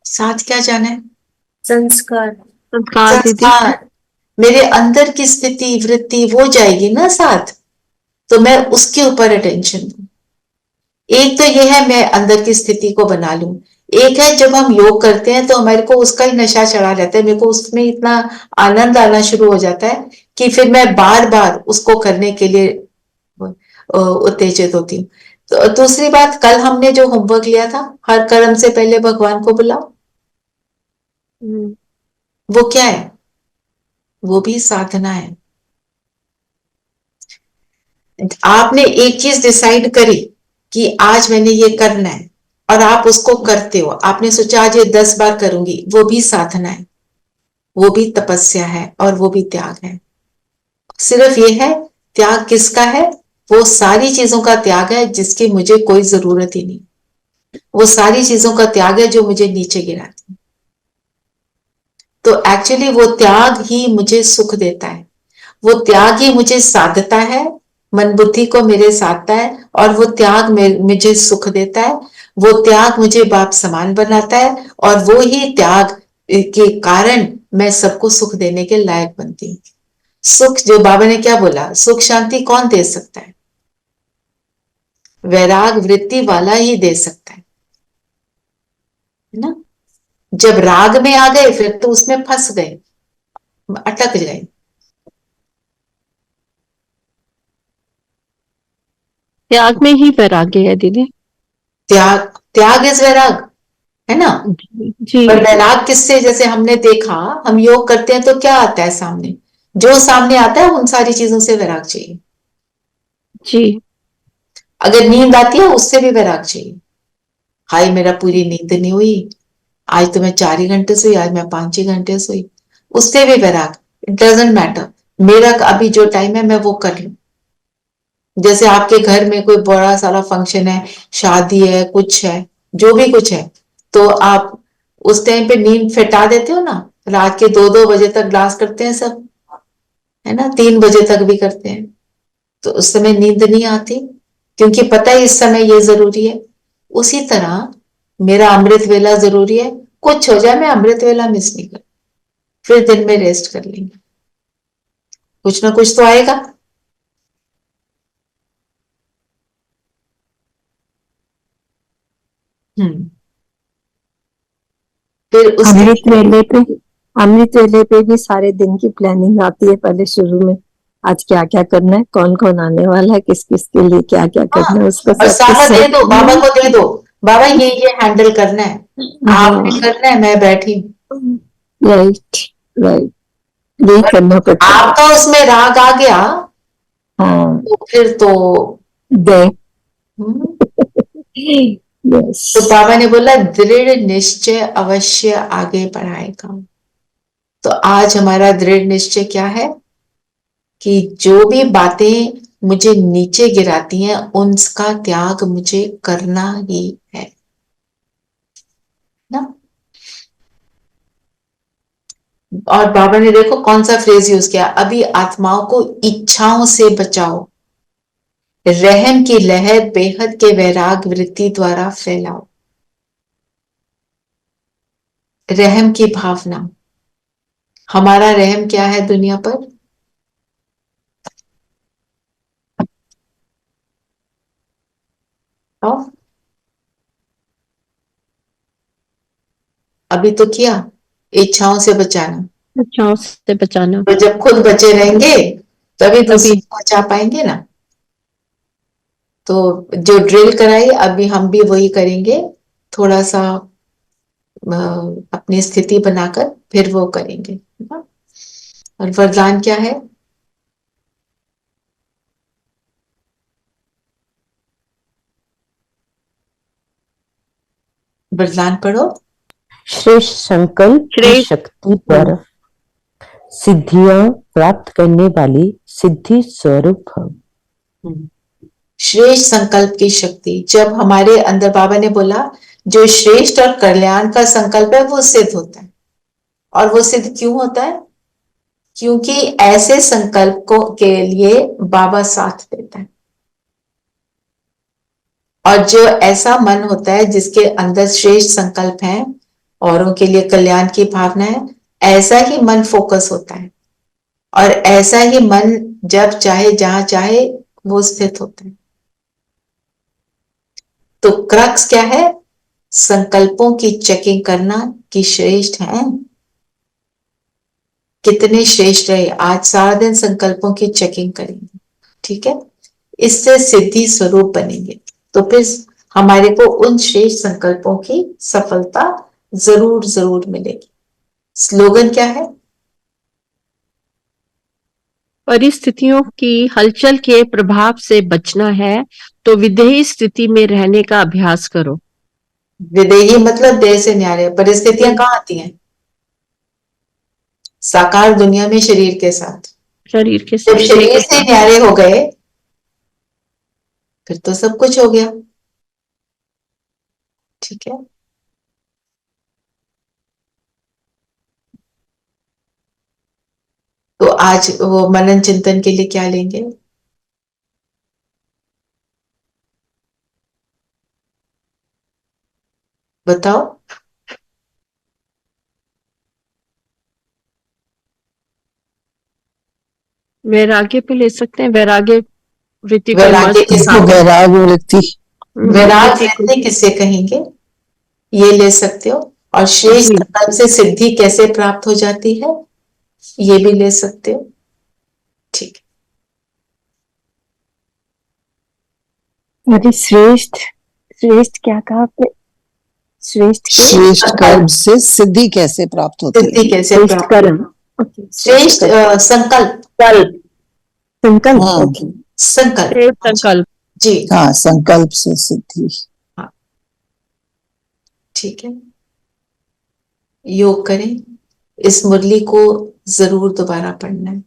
साथ क्या जाना है? संस्कार। संस्कार दीदी। संस्कार। मेरे अंदर की स्थिति, वृत्ति वो जाएगी ना साथ, तो मैं उसके ऊपर अटेंशन दूं। एक तो ये है मैं अंदर की स्थिति को बना लूं। एक है जब हम योग करते हैं तो हमारे को उसका ही नशा चढ़ा रहता है, मेरे को उसमें इतना आनंद आना शुरू हो जाता है कि फिर मैं बार बार उसको करने के लिए उत्तेजित होती हूँ। तो दूसरी बात, कल हमने जो होमवर्क लिया था, हर कर्म से पहले भगवान को बुलाओ, वो क्या है? वो भी साधना है। आपने एक चीज डिसाइड करी कि आज मैंने ये करना है, और आप उसको करते हो। आपने सोचा आज ये 10 बार करूंगी, वो भी साधना है, वो भी तपस्या है, और वो भी त्याग है। सिर्फ ये है, त्याग किसका है? वो सारी चीजों का त्याग है जिसकी मुझे कोई जरूरत ही नहीं। वो सारी चीजों का त्याग है जो मुझे नीचे गिराती। तो एक्चुअली वो त्याग ही मुझे सुख देता है, वो त्याग ही मुझे साधता है, मन बुद्धि को मेरे साधता है, और वो त्याग मुझे सुख देता है। वो त्याग मुझे बाप समान बनाता है, और वो ही त्याग के कारण मैं सबको सुख देने के लायक बनती हूँ। सुख, जो बाबा ने क्या बोला, सुख शांति कौन दे सकता है? वैराग वृत्ति वाला ही दे सकता है ना। जब राग में आ गए फिर तो उसमें फंस गए, अटक गए। त्याग में ही वैराग्य है दीदी। त्याग, त्याग इज वैराग, है ना। जी पर वैराग किससे, जैसे हमने देखा, हम योग करते हैं तो क्या आता है सामने, जो सामने आता है उन सारी चीजों से वैराग चाहिए। जी अगर नींद आती है उससे भी वैराग चाहिए। हाय मेरा पूरी नींद नहीं हुई, आज तो मैं 4 ही घंटे सोई, आज मैं 5 ही घंटे सोई, उससे भी वैराग। इट डजेंट मैटर, मेरा अभी जो टाइम है मैं वो कर लूं। जैसे आपके घर में कोई बड़ा सारा फंक्शन है, शादी है, कुछ है, जो भी कुछ है, तो आप उस टाइम पे नींद फिटा देते हो ना, रात के 2-2 बजे तक क्लास करते हैं सब, है ना, 3 बजे तक भी करते हैं, तो उस समय नींद नहीं आती, क्योंकि पता है इस समय ये जरूरी है। उसी तरह मेरा अमृत वेला जरूरी है, कुछ हो जाए मैं अमृत वेला मिस नहीं कर, फिर दिन में रेस्ट कर लेंगे, कुछ ना कुछ तो आएगा। हम्म। फिर उसके अमृत वेले पे भी सारे दिन की प्लानिंग आती है पहले शुरू में। आज क्या क्या करना है, कौन कौन आने वाला है, किस किस के लिए क्या क्या हाँ, करना है, उसको और सब कुछ सारा दे सेट दो, बाबा को दे दो, बाबा ये हैंडल करना है, आपने हाँ करना है, मैं बैठी हूँ। राइट राइट, यही करना पड़ता है। आपका उसमें राग आ गया हाँ तो फिर तो दे हम्म, यस। तो बाबा ने बोला दृढ़ निश्चय अवश्य आगे बढ़ाएगा। तो आज हमारा दृढ़ निश्चय क्या है कि जो भी बातें मुझे नीचे गिराती हैं उनका त्याग मुझे करना ही है ना। और बाबा ने देखो कौन सा फ्रेज यूज किया, अभी आत्माओं को इच्छाओं से बचाओ, रहम की लहर बेहद के वैराग वृत्ति द्वारा फैलाओ। रहम की भावना, हमारा रहम क्या है दुनिया पर, और अभी तो किया, इच्छाओं से बचाना। इच्छाओं से बचाना, तो जब खुद बचे रहेंगे तभी दूसरों तभी को बचा पाएंगे ना। तो जो ड्रिल कराई अभी हम भी वही करेंगे, थोड़ा सा अपनी स्थिति बनाकर फिर वो करेंगे, है ना? और वरदान क्या है, वरदान पढ़ो। श्रेष्ठ संकल्प की श्रेष्ठ शक्ति द्वारा सिद्धियां प्राप्त करने वाली सिद्धि स्वरूप भव। श्रेष्ठ संकल्प की शक्ति, जब हमारे अंदर, बाबा ने बोला जो श्रेष्ठ और कल्याण का संकल्प है वो सिद्ध होता है। और वो सिद्ध क्यों होता है, क्योंकि ऐसे संकल्प को के लिए बाबा साथ देता है। और जो ऐसा मन होता है जिसके अंदर श्रेष्ठ संकल्प है, औरों के लिए कल्याण की भावना है, ऐसा ही मन फोकस होता है, और ऐसा ही मन जब चाहे जहां चाहे वो स्थित होता है। तो क्रक्स क्या है, संकल्पों की चेकिंग करना कि श्रेष्ठ है, कितने श्रेष्ठ रहे, आज सारा दिन संकल्पों की चेकिंग करेंगे, ठीक है, इससे सिद्धि स्वरूप बनेंगे। तो फिर हमारे को उन श्रेष्ठ संकल्पों की सफलता जरूर जरूर मिलेगी। स्लोगन क्या है, परिस्थितियों की हलचल के प्रभाव से बचना है तो विधेयी स्थिति में रहने का अभ्यास करो। विदेही मतलब देह से न्यारे, परिस्थितियां कहाँ आती हैं, साकार दुनिया में शरीर के साथ। शरीर के जब साथ, शरीर से न्यारे हो गए फिर तो सब कुछ हो गया, ठीक है। तो आज वो मनन चिंतन के लिए क्या लेंगे, बताओ। वैराग्य पे ले सकते हैं, वैराग्य वृत्ति को वैराग्य मस्त किसको, वैराग वृत्ति। वैराग वृत्ति को, वृत्ति किसे कहेंगे, ये ले सकते हो। और श्रेष्ठ जी संकल्प से सिद्धि कैसे प्राप्त हो जाती है, ये भी ले सकते हो, ठीक है। अरे श्रेष्ठ, श्रेष्ठ क्या कहा आपने? श्रेष्ठ कर्म से सिद्धि कैसे प्राप्त होती है? सिद्धि कैसे श्रेष्ठ प्राप्त? कर्म, श्रेष्ठ संकल्प, संकल्प, संकल्प, श्रेष्ठ संकल्प। जी हाँ, संकल्प से सिद्धि। ठीक है। योग करें, इस मुरली को जरूर दोबारा पढ़ना है।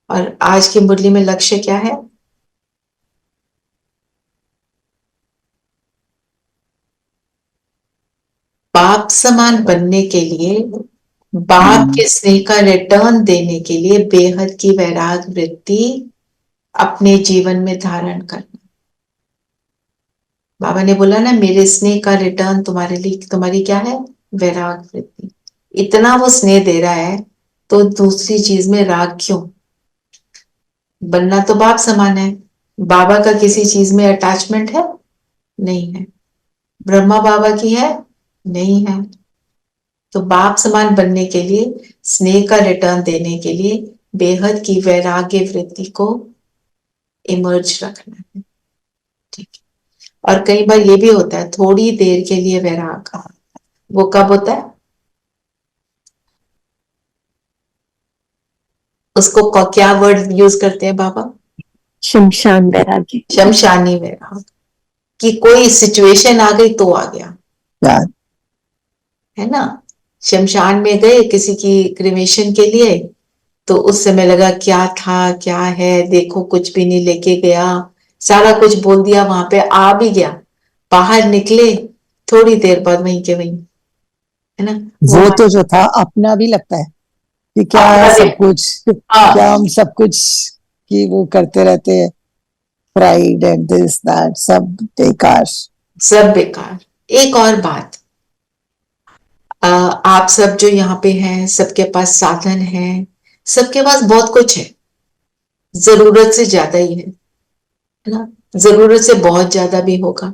और आज की मुरली में लक्ष्य क्या है? बाप समान बनने के लिए, बाप के स्नेह का रिटर्न देने के लिए बेहद की वैराग वृत्ति अपने जीवन में धारण करना। बाबा ने बोला ना, मेरे स्नेह का रिटर्न तुम्हारे लिए, तुम्हारी क्या है? वैराग वृत्ति। इतना वो स्नेह दे रहा है तो दूसरी चीज में राग क्यों? बनना तो बाप समान है। बाबा का किसी चीज में अटैचमेंट है? नहीं है। ब्रह्मा बाबा की है? नहीं है। तो बाप समान बनने के लिए, स्नेह का रिटर्न देने के लिए बेहद की वैराग्य वृत्ति को इमर्ज रखना है। ठीक है। और कई बार ये भी होता है, थोड़ी देर के लिए वैराग। वो कब होता है? उसको क्या वर्ड यूज करते हैं बाबा? शमशान वैराग्य, शमशानी वैराग। कि कोई सिचुएशन आ गई तो आ गया, है ना। शमशान में गए किसी की क्रिमेशन के लिए, तो उस समय लगा क्या था क्या है, देखो कुछ भी नहीं लेके गया, सारा कुछ बोल दिया, वहां पे आ भी गया, बाहर निकले थोड़ी देर बाद वहीं के वहीं, है ना। वो तो जो था अपना भी लगता है कि क्या है सब कुछ, क्या हम सब कुछ की वो करते रहते हैं, प्राइड एंड दिस दैट, सब बेकार, सब बेकार। एक और बात, आप सब जो यहाँ पे हैं, सबके पास साधन है, सबके पास बहुत कुछ है, जरूरत से ज्यादा ही है ना, जरूरत से बहुत ज्यादा भी होगा।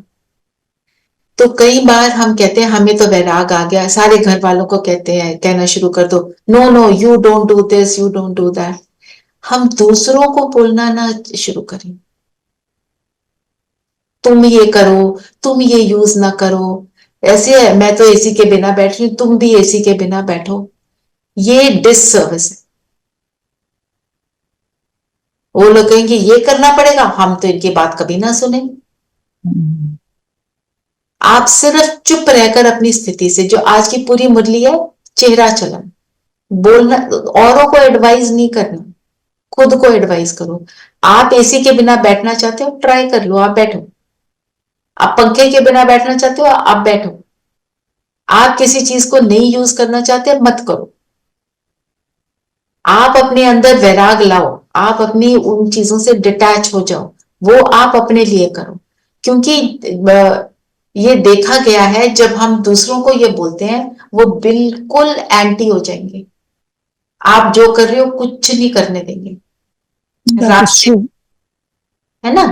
तो कई बार हम कहते हैं हमें तो वैराग आ गया, सारे घर वालों को कहते हैं, कहना शुरू कर दो, no no you don't do this, you don't do that. हम दूसरों को बोलना ना शुरू करें, तुम ये करो, तुम ये यूज ना करो, ऐसे है, मैं तो एसी के बिना बैठ रही हूं, तुम भी एसी के बिना बैठो। ये डिससर्विस है। वो लोग कहेंगे ये करना पड़ेगा, हम तो इनकी बात कभी ना सुने। आप सिर्फ चुप रहकर अपनी स्थिति से, जो आज की पूरी मुरली है, चेहरा चलन, बोलना, औरों को एडवाइस नहीं करना, खुद को एडवाइस करो। आप एसी के बिना बैठना चाहते हो, ट्राई कर लो, आप बैठो। आप पंखे के बिना बैठना चाहते हो, आप बैठो। आप किसी चीज को नहीं यूज करना चाहते, मत करो। आप अपने अंदर वैराग लाओ, आप अपनी उन चीजों से डिटैच हो जाओ, वो आप अपने लिए करो। क्योंकि ये देखा गया है, जब हम दूसरों को ये बोलते हैं, वो बिल्कुल एंटी हो जाएंगे। आप जो कर रहे हो कुछ नहीं करने देंगे, है ना।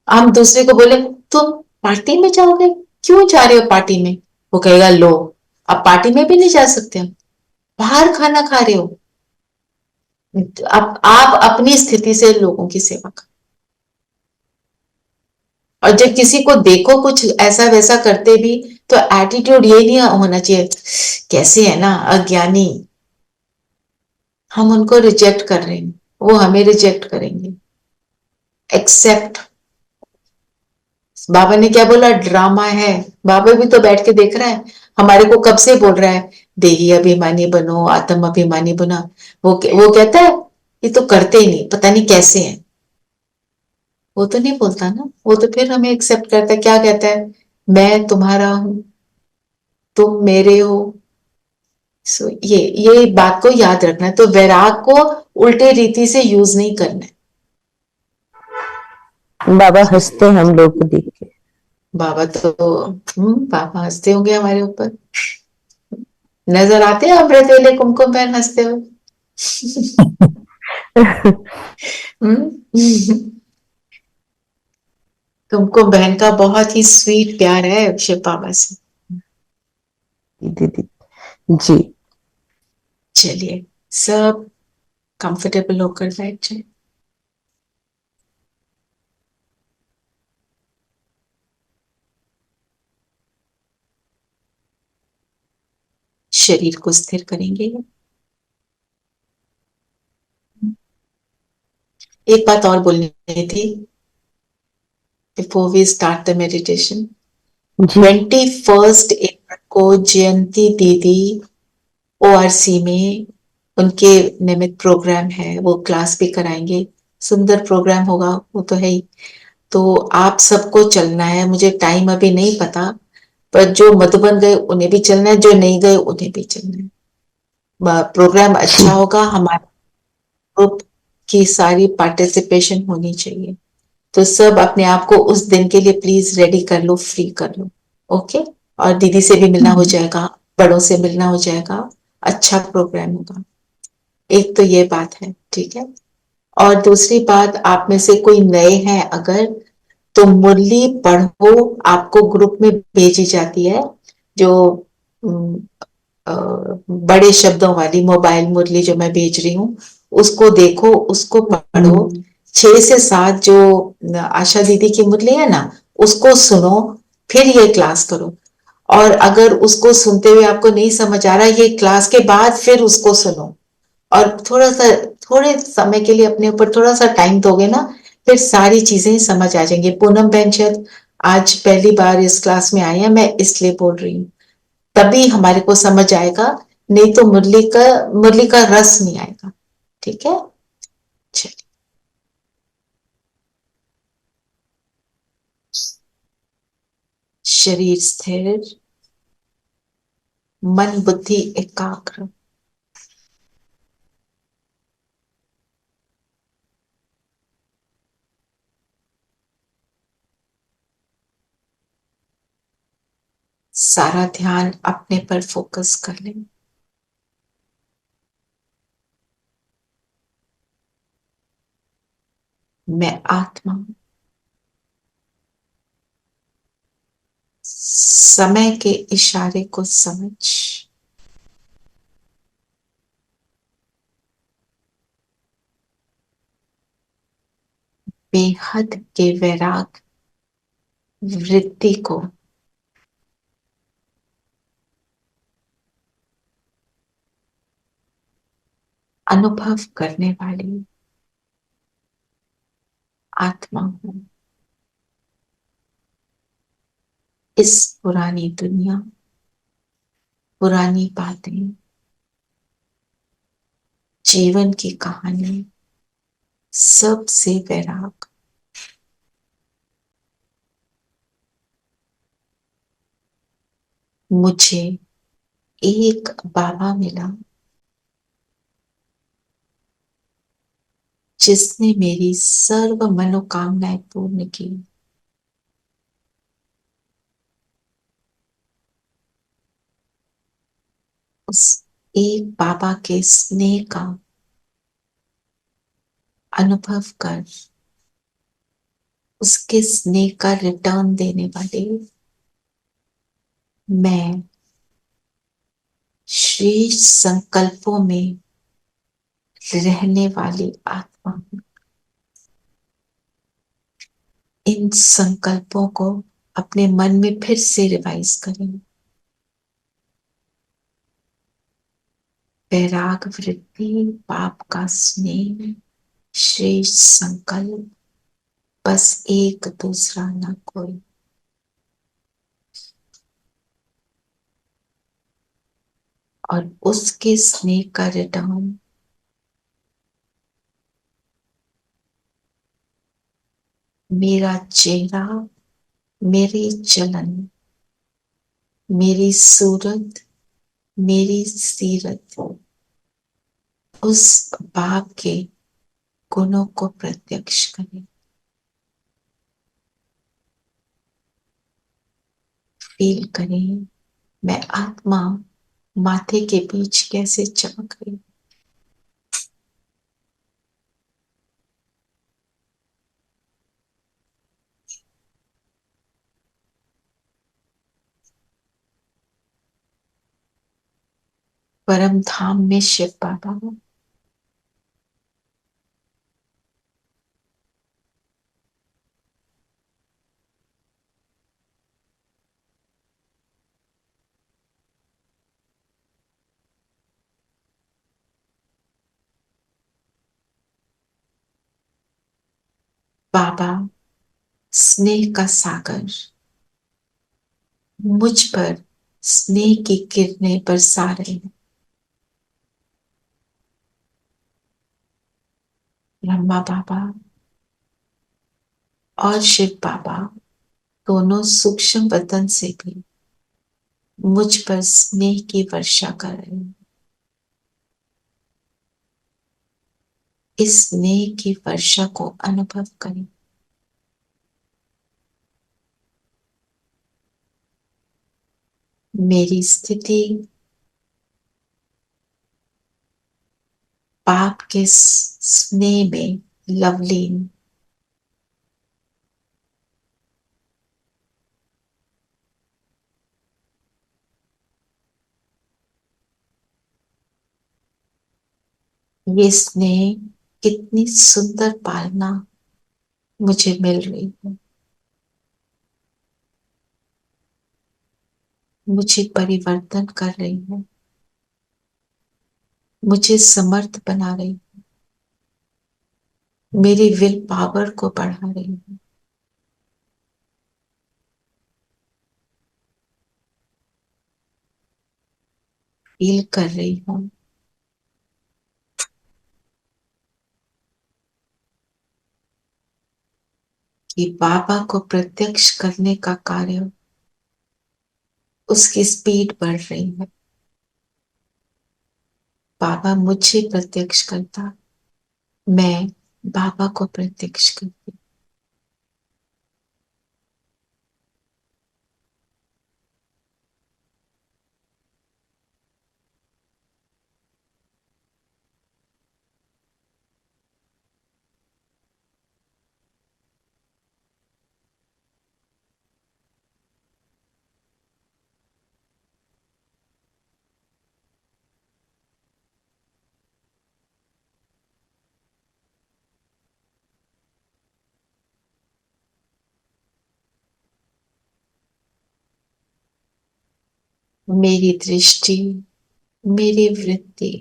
हम दूसरे को बोले तुम पार्टी में जाओगे, क्यों जा रहे हो पार्टी में? वो कहेगा लो, अब पार्टी में भी नहीं जा सकते, हम बाहर खाना खा रहे हो। अब आप अपनी स्थिति से लोगों की सेवा करो। और जब किसी को देखो कुछ ऐसा वैसा करते भी, तो एटीट्यूड ये नहीं होना चाहिए कैसे है ना अज्ञानी, हम उनको रिजेक्ट कर रहे हैं, वो हमें रिजेक्ट करेंगे। एक्सेप्ट। बाबा ने क्या बोला? ड्रामा है। बाबा भी तो बैठ के देख रहा है, हमारे को कब से बोल रहा है देही अभिमानी बनो, आत्म अभिमानी बना। वो कहता है ये तो करते ही नहीं, पता नहीं कैसे है। वो तो नहीं बोलता ना, वो तो फिर हमें एक्सेप्ट करता है। क्या कहता है? मैं तुम्हारा हूं, तुम मेरे हो। सो ये बात को याद रखना है। तो वैराग को उल्टे रीति से यूज नहीं करना है। बाबा हंसते हम लोग को देख के। बाबा तो बाबा हंसते होंगे हमारे ऊपर, नजर आते हैं अमृत वेले कुमकुम बहन हंसते हुए। कुमकुम बहन का बहुत ही स्वीट प्यार है शिव बाबा से। दीदी जी, चलिए सब कंफर्टेबल होकर बैठ जाए। शरीर को स्थिर करेंगे। एक बात और बोलनी थी before we start the meditation. 21 April को जयंती दीदी ओआरसी में उनके नियमित प्रोग्राम है, वो क्लास भी कराएंगे। सुंदर प्रोग्राम होगा, वो तो है ही। तो आप सबको चलना है। मुझे टाइम अभी नहीं पता, पर जो मधुबन गए उन्हें भी चलना है, जो नहीं गए उन्हें भी चलना है। प्रोग्राम अच्छा होगा, हमारे ग्रुप की सारी पार्टिसिपेशन होनी चाहिए। तो सब अपने आप को उस दिन के लिए प्लीज रेडी कर लो, फ्री कर लो। ओके। और दीदी से भी मिलना हो जाएगा, बड़ों से मिलना हो जाएगा। अच्छा प्रोग्राम होगा। एक तो ये बात है, ठीक है। और दूसरी बात, आप में से कोई नए हैं अगर, तो मुरली पढ़ो, आपको ग्रुप में भेजी जाती है, जो अम, बड़े शब्दों वाली मोबाइल मुरली जो मैं भेज रही हूँ, उसको देखो, उसको पढ़ो। 6 से 7 जो आशा दीदी की मुरली है ना, उसको सुनो, फिर ये क्लास करो। और अगर उसको सुनते हुए आपको नहीं समझ आ रहा, ये क्लास के बाद फिर उसको सुनो। और थोड़े समय के लिए अपने ऊपर थोड़ा सा टाइम दोगे ना, फिर सारी चीजें समझ आ जाएंगी। पूनम बहन शायद आज पहली बार इस क्लास में आई है, मैं इसलिए बोल रही हूँ। तभी हमारे को समझ आएगा, नहीं तो मुरली का रस नहीं आएगा। ठीक है, चलिए। शरीर स्थिर, मन बुद्धि एकाग्र। सारा ध्यान अपने पर फोकस कर लें। मैं आत्मा हूं। समय के इशारे को समझ, बेहद के वैराग वृत्ति को अनुभव करने वाली आत्मा हूं। इस पुरानी दुनिया, पुरानी बातें, जीवन की कहानी, सब से वैराग। मुझे एक बाबा मिला जिसने मेरी सर्व मनोकामनाएं पूर्ण की। उस एक बाबा के स्नेह का अनुभव कर, उसके स्नेह का रिटर्न देने वाले मैं श्रेष्ठ संकल्पों में रहने वाली आत्मा हूं। इन संकल्पों को अपने मन में फिर से रिवाइज करें। वैराग वृत्ति, पाप का स्नेह, श्रेष्ठ संकल्प, बस एक दूसरा न कोई। और उसके स्नेह का रिटर्न मेरा चेहरा, मेरी चलन, मेरी सूरत, मेरी सीरत उस बाप के गुणों को प्रत्यक्ष करें। फील करें, मैं आत्मा माथे के बीच कैसे चमक रही। परम धाम में शिव बाबा हूं। बाबा स्नेह का सागर मुझ पर स्नेह की किरणें बरसा रहे हैं। ब्रह्मा बाबा और शिव बाबा दोनों सूक्ष्म वतन से भी मुझ पर स्नेह की वर्षा कर रहे हैं। इस स्नेह की वर्षा को अनुभव करें। मेरी स्थिति पाप के स्नेह में लवलीन, ये स्नेह कितनी सुंदर पालना मुझे मिल रही है। मुझे परिवर्तन कर रही है, मुझे समर्थ बना रही है, मेरी विल पावर को बढ़ा रही है। फील कर रही हूं कि बाबा को प्रत्यक्ष करने का कार्य, उसकी स्पीड बढ़ रही है। बाबा मुझे प्रत्यक्ष करता, मैं बाबा को प्रत्यक्ष करती। मेरी दृष्टि, मेरी वृत्ति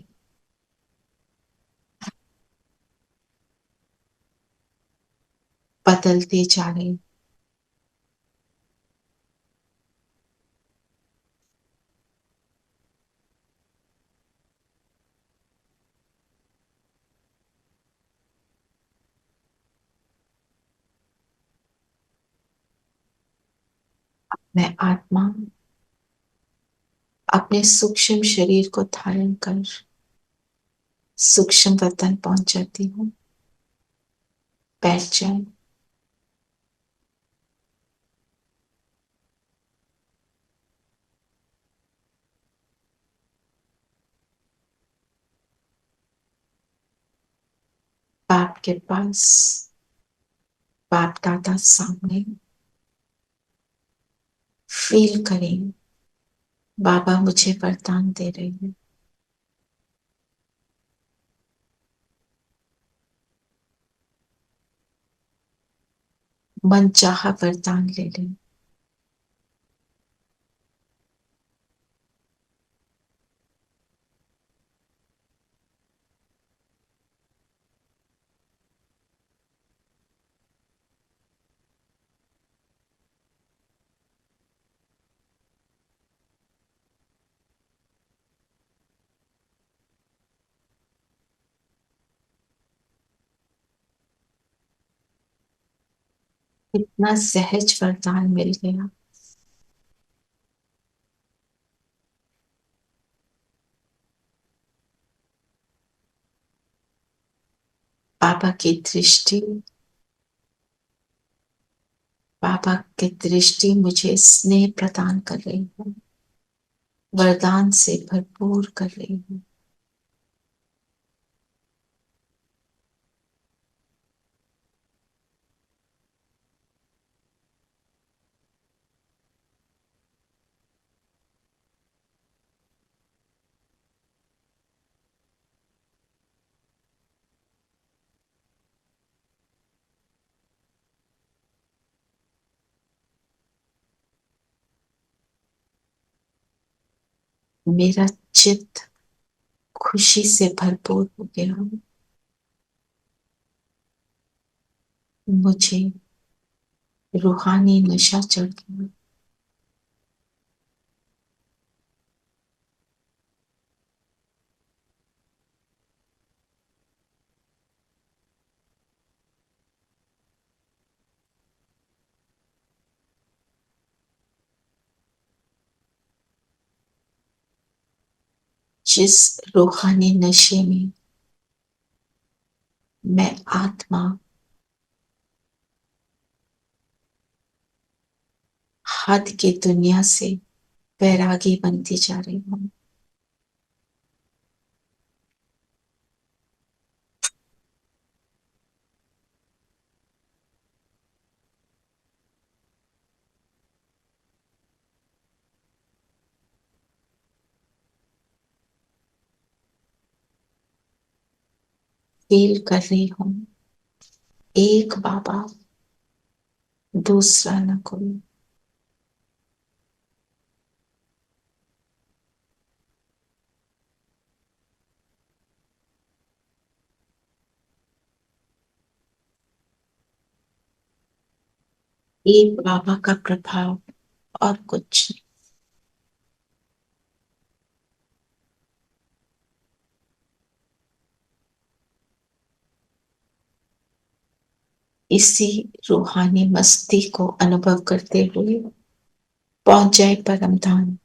बदलती जा रही। मैं आत्मा अपने सूक्ष्म शरीर को धारण कर सूक्ष्म वतन पहुंच जाती हूँ। बैठ जाए। बाप के पास, बाप दादा सामने फील करें, बाबा मुझे वरदान दे रहे हैं। मन चाहा वरदान ले लें। इतना सहज वरदान मिल गया। बाबा की दृष्टि, बाबा की दृष्टि मुझे स्नेह प्रदान कर रही है, वरदान से भरपूर कर रही है। मेरा चित्त खुशी से भरपूर हो गया। मुझे रूहानी नशा चढ़ गया। जिस रूहानी नशे में मैं आत्मा हद की दुनिया से वैरागी बनती जा रही हूँ, फील कर रही हूँ एक बाबा दूसरा न कोई। एक बाबा का प्रभाव और कुछ नहीं। इसी रूहानी मस्ती को अनुभव करते हुए पहुंच जाए परम धाम।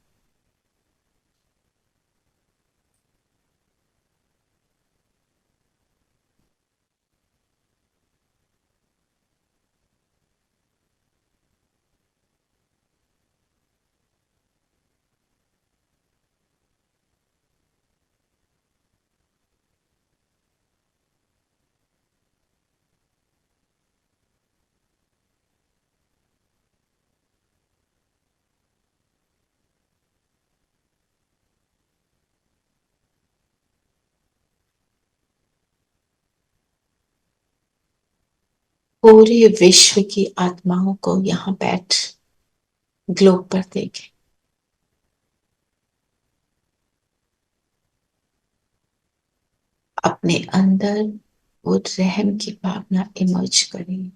पूरे विश्व की आत्माओं को यहाँ बैठ ग्लोब पर देखें। अपने अंदर वो रहम की भावना इमर्ज करें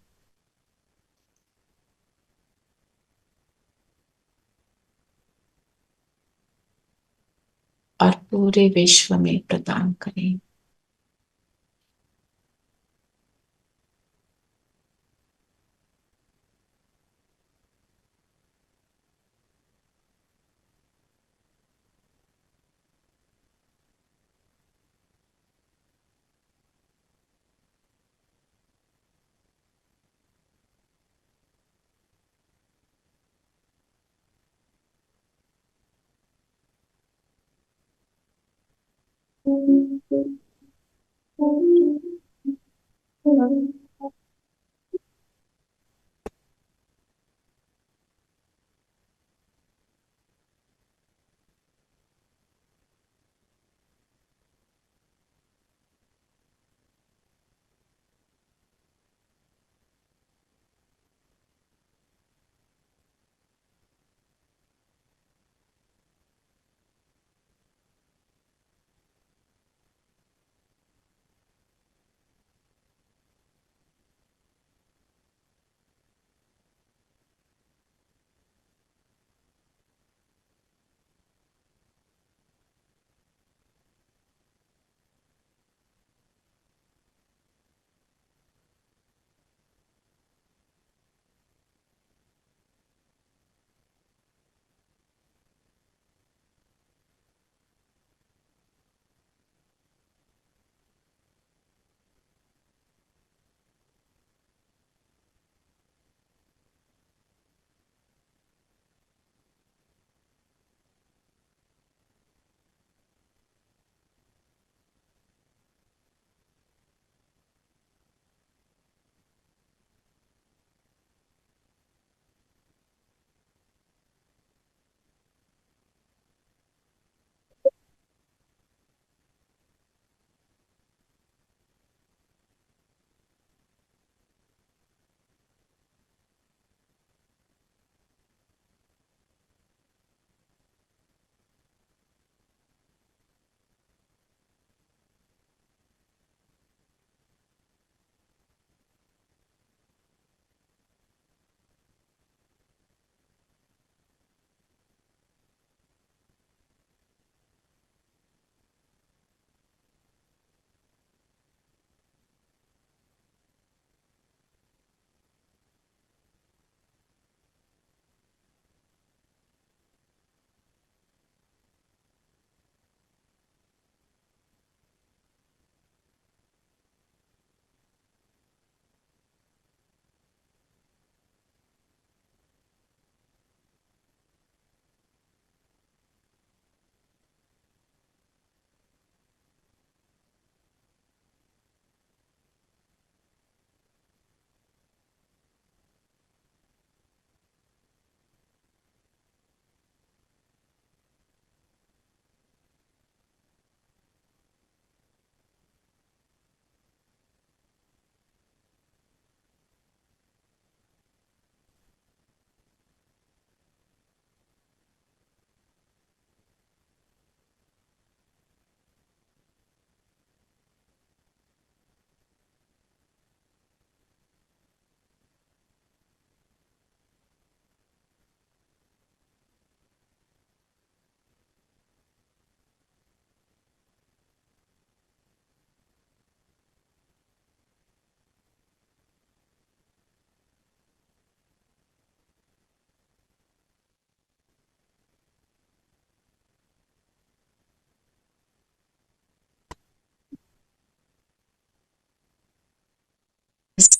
और पूरे विश्व में प्रदान करें।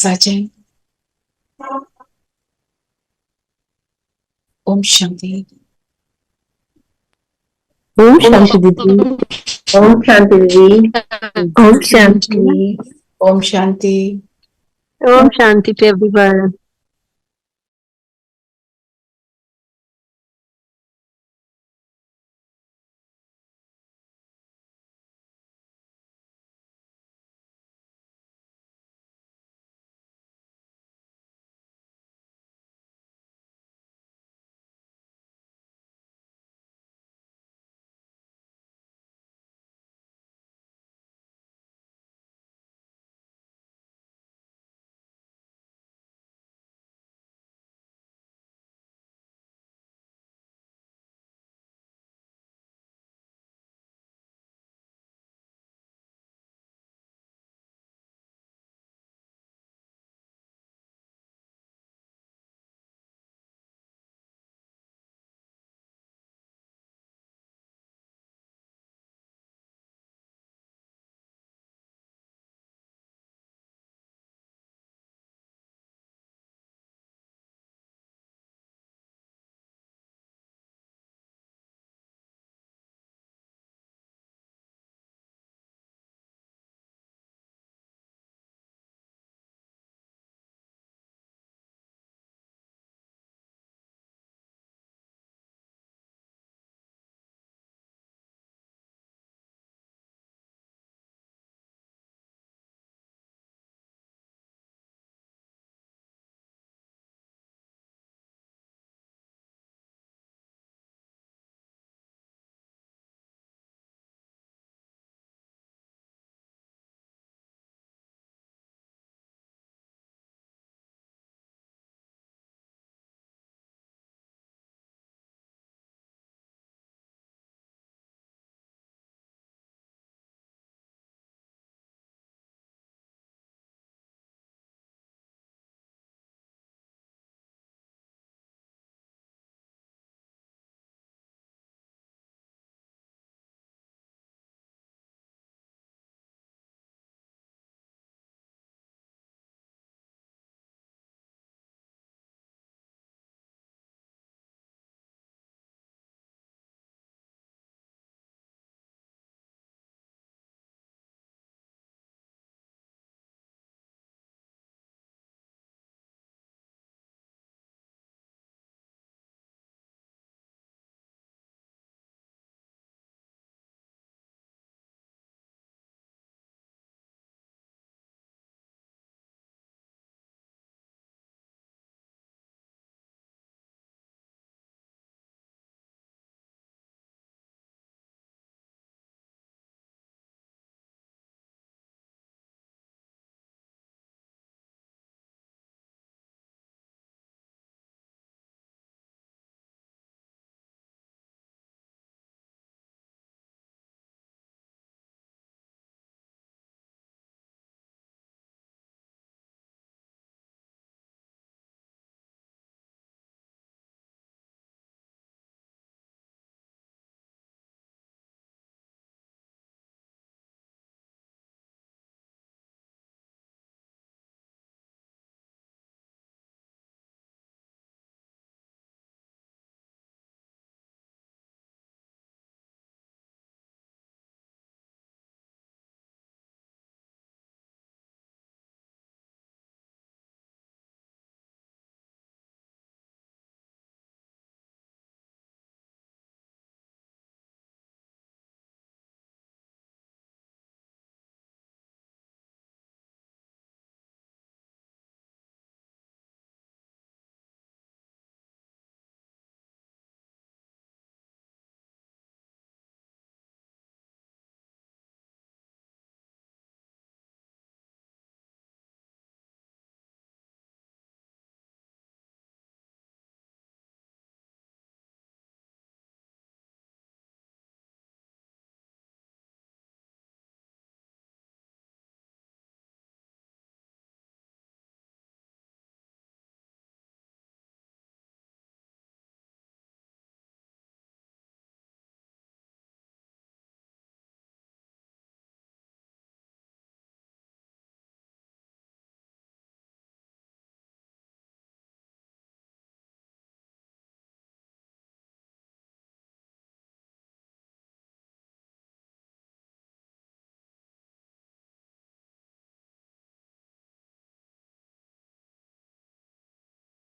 साजन ओम शांति ओम शांति दीदी। ओम शांति दीदी। ओम शांति। Om Shanti Om Shanti to everyone.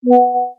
है।